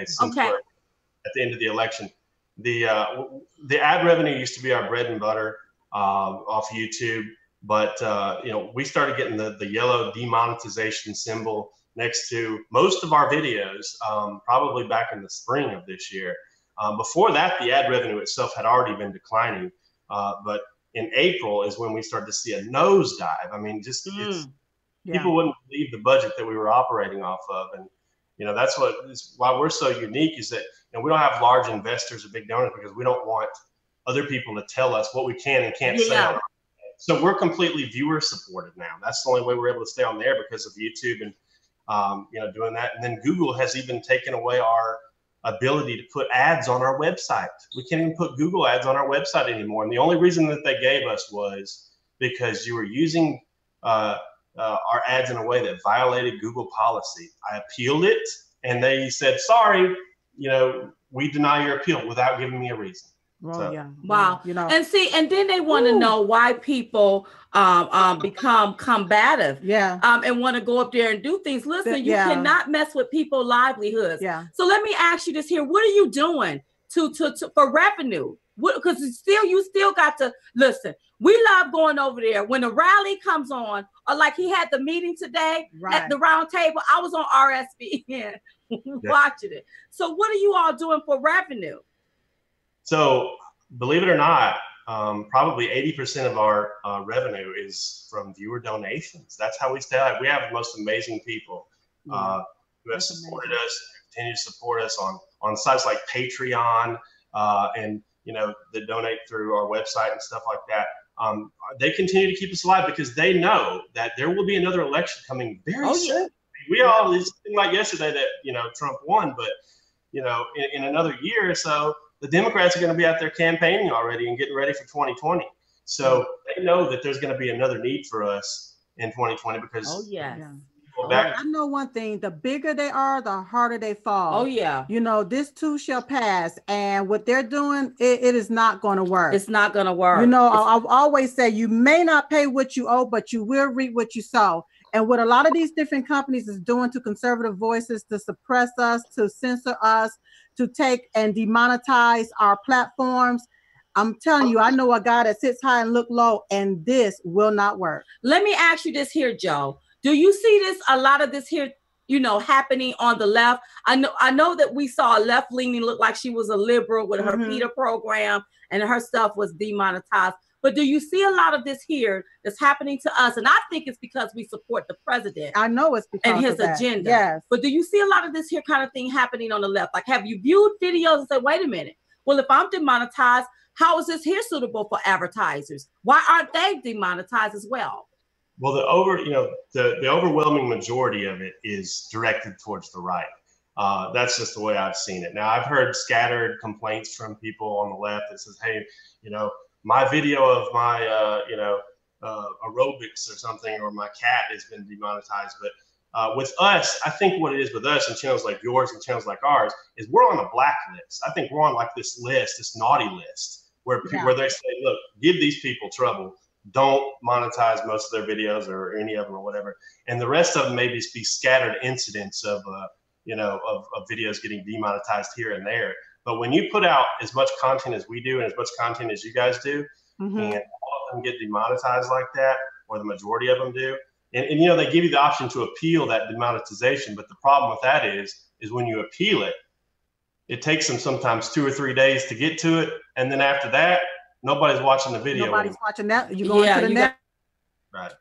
Since we're at the end of the election. The ad revenue used to be our bread and butter off YouTube, but we started getting the yellow demonetization symbol next to most of our videos, probably back in the spring of this year. Before that, the ad revenue itself had already been declining, but in April is when we started to see a nosedive. I mean, people wouldn't believe the budget that we were operating off of, and that's why we're so unique, is that we don't have large investors or big donors, because we don't want other people to tell us what we can and can't say. So we're completely viewer supported now. That's the only way we're able to stay on there because of YouTube and doing that. And then Google has even taken away our ability to put ads on our website. We can't even put Google ads on our website anymore. And the only reason that they gave us was because you were using our ads in a way that violated Google policy. I appealed it, and they said, sorry, we deny your appeal without giving me a reason. Well, So, yeah. Wow. And then they want to know why people become combative. Yeah. And want to go up there and do things. Listen, you cannot mess with people's livelihoods. Yeah. So let me ask you this here. What are you doing to for revenue? Because you still got to listen. We love going over there when a rally comes on, or like he had the meeting today at the round table. I was on RSBN watching it. So what are you all doing for revenue? So believe it or not, probably 80% of our revenue is from viewer donations. That's how we stay alive. We have the most amazing people who have supported us, continue to support us on sites like Patreon and that donate through our website and stuff like that. They continue to keep us alive because they know that there will be another election coming very soon. We all, it seemed like yesterday that Trump won, but in another year or so, the Democrats are going to be out there campaigning already and getting ready for 2020. So they know that there's going to be another need for us in 2020 because I know one thing, the bigger they are, the harder they fall. Oh yeah. This too shall pass. And what they're doing, it is not going to work. It's not going to work. I've always said you may not pay what you owe, but you will reap what you sow. And what a lot of these different companies is doing to conservative voices, to suppress us, to censor us, to take and demonetize our platforms. I'm telling you, I know a guy that sits high and look low, and this will not work. Let me ask you this here, Joe. Do you see a lot of this here, happening on the left? I know that we saw a left-leaning look like she was a liberal with her PETA program and her stuff was demonetized. But do you see a lot of this here that's happening to us? And I think it's because we support the president. I know it's because and his of that. agenda. Yes. But do you see a lot of this here kind of thing happening on the left? Like, have you viewed videos and said, wait a minute, well, if I'm demonetized, how is this here suitable for advertisers? Why aren't they demonetized as well? Well, the overwhelming majority of it is directed towards the right. That's just the way I've seen it. Now, I've heard scattered complaints from people on the left that says, hey, my video of my, aerobics or something, or my cat has been demonetized. But with us, I think what it is with us and channels like yours and channels like ours is we're on a blacklist. I think we're on like this list, this naughty list, where they say, look, give these people trouble. Don't monetize most of their videos or any of them or whatever. And the rest of them maybe be scattered incidents of videos getting demonetized here and there. But when you put out as much content as we do and as much content as you guys do, and all of them get demonetized like that, or the majority of them do, and they give you the option to appeal that demonetization. But the problem with that is when you appeal it, it takes them sometimes 2 or 3 days to get to it. And then after that, nobody's watching the video. Nobody's watching that. You're going to the next. Right.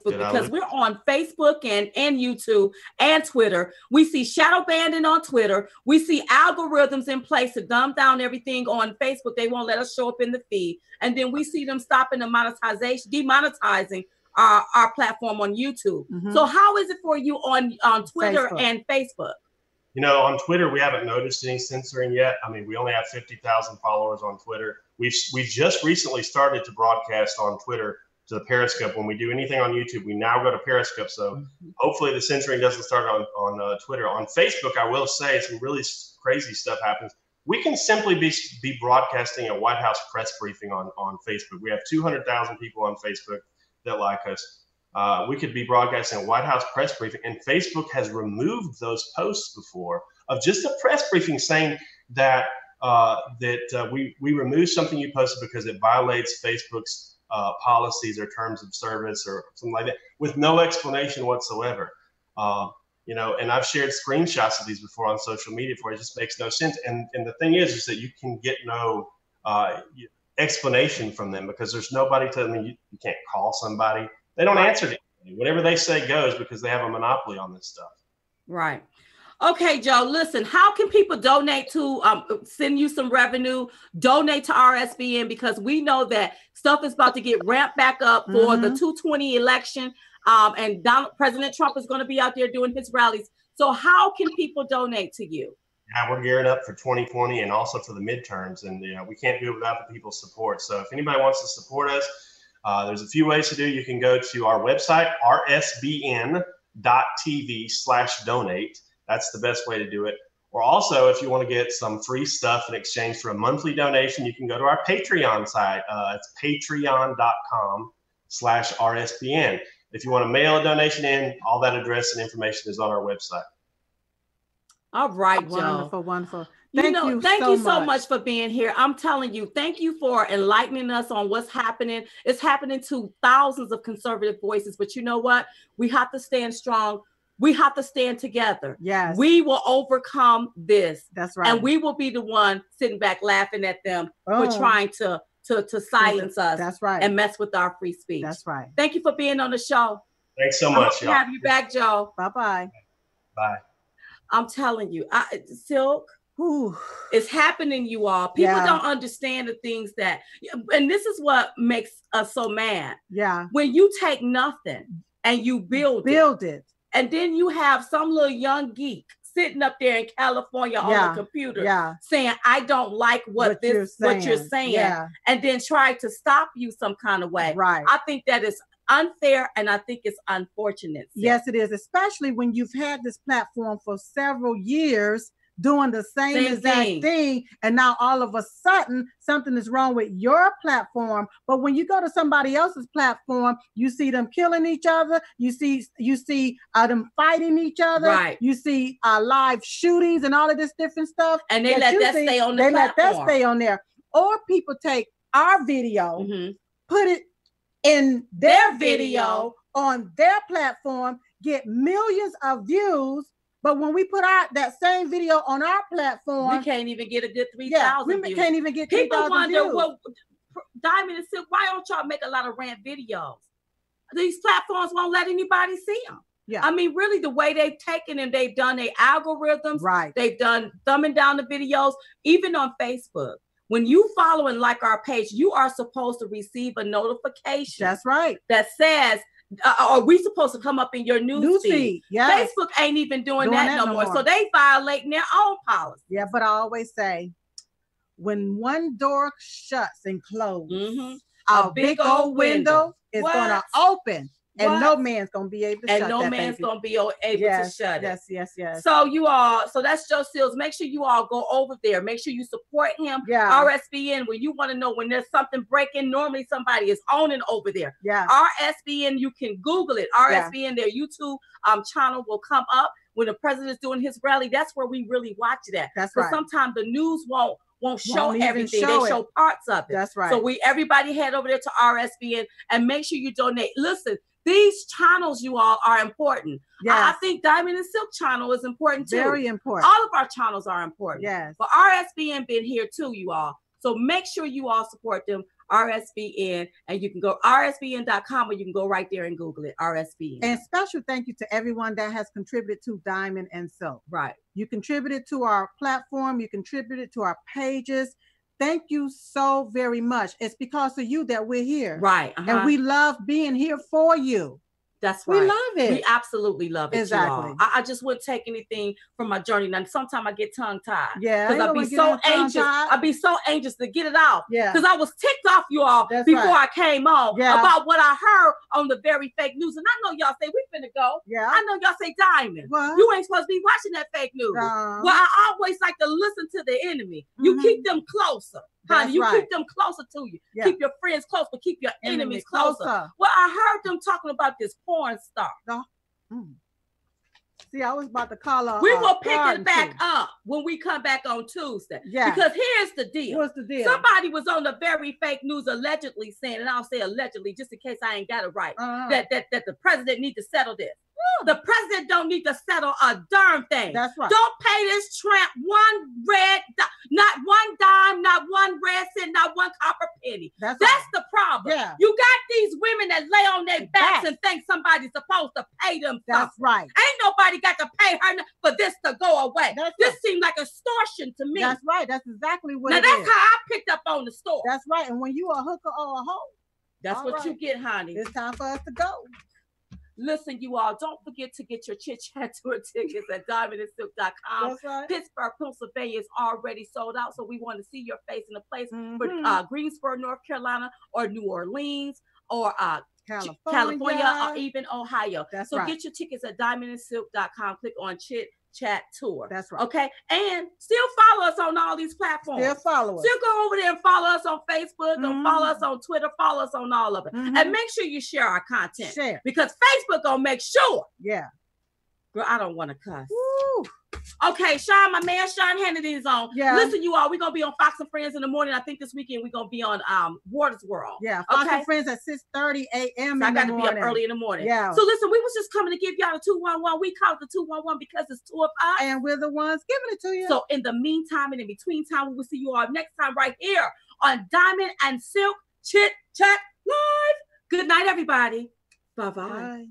Because we're on Facebook and YouTube and Twitter. We see shadow banning on Twitter. We see algorithms in place to dumb down everything on Facebook. They won't let us show up in the feed. And then we see them stopping the demonetizing our platform on YouTube. So how is it for you on Twitter and Facebook? On Twitter, we haven't noticed any censoring yet. I mean, we only have 50,000 followers on Twitter. We've just recently started to broadcast on Twitter to the Periscope. When we do anything on YouTube, we now go to Periscope. So hopefully the censoring doesn't start on Twitter. On Facebook, I will say some really crazy stuff happens. We can simply be broadcasting a White House press briefing on Facebook. We have 200,000 people on Facebook that like us. We could be broadcasting a White House press briefing, and Facebook has removed those posts before of just a press briefing saying that we remove something you posted because it violates Facebook's policies or terms of service or something like that, with no explanation whatsoever. And I've shared screenshots of these before on social media for it just makes no sense. And the thing is that you can get no explanation from them because there's nobody to, you can't call somebody. They don't answer to anybody. Whatever they say goes because they have a monopoly on this stuff. Right. Okay, Joe, listen, how can people donate to send you some revenue, donate to RSBN, because we know that stuff is about to get ramped back up for the 220 election, and President Trump is going to be out there doing his rallies. So how can people donate to you? Yeah, we're gearing up for 2020 and also for the midterms, and we can't do it without the people's support. So if anybody wants to support us, there's a few ways to do. You can go to our website, rsbn.tv/donate. That's the best way to do it. Or also, if you want to get some free stuff in exchange for a monthly donation, you can go to our Patreon site. It's patreon.com/RSBN. If you want to mail a donation in, all that address and information is on our website. All right, Joe. Wonderful, wonderful. Thank you so much for being here. I'm telling you, thank you for enlightening us on what's happening. It's happening to thousands of conservative voices, but you know what? We have to stand strong. We have to stand together. Yes. We will overcome this. That's right. And we will be the one sitting back laughing at them for trying to silence us. That's right. And mess with our free speech. That's right. Thank you for being on the show. Thanks so much. I hope to have you back, Joe. Bye-bye. Bye. I'm telling you, Silk, it's happening, you all. People don't understand the things that, and this is what makes us so mad. Yeah. When you take nothing and you build it. And then you have some little young geek sitting up there in California on the computer saying, I don't like what you're saying. And then try to stop you some kind of way. Right. I think that is unfair, and I think it's unfortunate. Yes, it is, especially when you've had this platform for several years doing the same exact thing, and now all of a sudden something is wrong with your platform. But when you go to somebody else's platform, you see them killing each other, you see them fighting each other, right? You see live shootings and all of this different stuff, and they let that stay on the platform. Let that stay on there. Or people take our video, put it in their video on their platform, get millions of views. But when we put that same video on our platform, we can't even get a good 3,000 views. We can't even get 3,000 People wonder, views. well, Diamond and Silk, why don't y'all make a lot of rant videos? These platforms won't let anybody see them. Yeah. I mean, really, the way they've taken and they've done their algorithms, right? They've done thumbing down the videos, even on Facebook. When you follow and like our page, you are supposed to receive a notification. That's right. That says, are we supposed to come up in your news feed? Yes. Facebook ain't even doing that no more. So they violating their own policy. Yeah, but I always say, when one door shuts and closes, a big old window is going to open. And no man's going to be able to shut that, and no man's going to be able to shut it. Yes. So so that's Joe Seals. Make sure you all go over there. Make sure you support him. Yeah. RSBN, when you want to know when there's something breaking, normally somebody is owning over there. Yeah. RSBN, you can Google it. RSBN, their YouTube channel will come up. When the president's doing his rally, that's where we really watch it at. That's right. Sometimes the news won't show everything. They show parts of it. That's right. So everybody head over there to RSBN and make sure you donate. Listen, these channels, you all, are important. Yes. I think Diamond and Silk channel is important too. Very important. All of our channels are important. Yes. But RSBN been here too, you all. So make sure you all support them. RSBN, and you can go rsbn.com, or you can go right there and Google it, RSBN. And special thank you to everyone that has contributed to Diamond and Silk. Right. You contributed to our platform. You contributed to our pages. Thank you so very much. It's because of you that we're here. Right. And we love being here for you. That's right. We love it. We absolutely love it. Exactly. I just wouldn't take anything from my journey. Now, sometimes I get tongue tied. Yeah. Because I'd be so anxious. I'd be so anxious to get it out. Yeah. Because I was ticked off, you all, before I came on about what I heard on the very fake news. And I know y'all say, we finna go. Yeah. I know y'all say, Diamond, you ain't supposed to be watching that fake news. Well, I always like to listen to the enemy. You keep them closer. Honey, you keep them closer to you. Yeah. Keep your friends close, but keep your enemies closer. Well, I heard them talking about this porn star. See, I was about to call her. We will pick it back up when we come back on Tuesday. Yeah. Because here's the deal. What's the deal? Somebody was on the very fake news allegedly saying, and I'll say allegedly just in case I ain't got it right, that the president needs to settle this. The president don't need to settle a darn thing. That's right. Don't pay this tramp not one dime, not one red cent, not one copper penny. That's the problem. Yeah. You got these women that lay on their backs and think somebody's supposed to pay them. That's right. Ain't nobody got to pay her for this to go away. This seems like extortion to me. That's right. That's exactly what it is. Now that's how I picked up on the store. That's right. And when you a hooker or a hoe, that's what you get, honey. It's time for us to go. Listen, you all, don't forget to get your Chit Chat tour tickets at diamondandsilk.com. That's right. Pittsburgh, Pennsylvania is already sold out, so we want to see your face in the place for Greensboro, North Carolina, or New Orleans, or California, or even Ohio. So get your tickets at diamondandsilk.com. Click on Chit Chat tour. That's right. Okay. And still follow us on all these platforms. Still follow us. Still go over there and follow us on Facebook, and follow us on Twitter, follow us on all of it. And make sure you share our content. Share. Because Facebook gonna make sure. Yeah. Girl, I don't want to cuss. Woo. Okay, Sean, my man Sean Hannity is on. Yeah. Listen, you all, we're gonna be on Fox and Friends in the morning. I think this weekend we're gonna be on Waters World. Yeah, Fox and Friends at 6:30 a.m. So I got to be up early in the morning. Yeah. So listen, we was just coming to give y'all the 211. We call it the 211 because it's two of us. And we're the ones giving it to you. So in the meantime and in between time, we will see you all next time right here on Diamond and Silk Chit Chat Live. Good night, everybody. Bye-bye. Bye.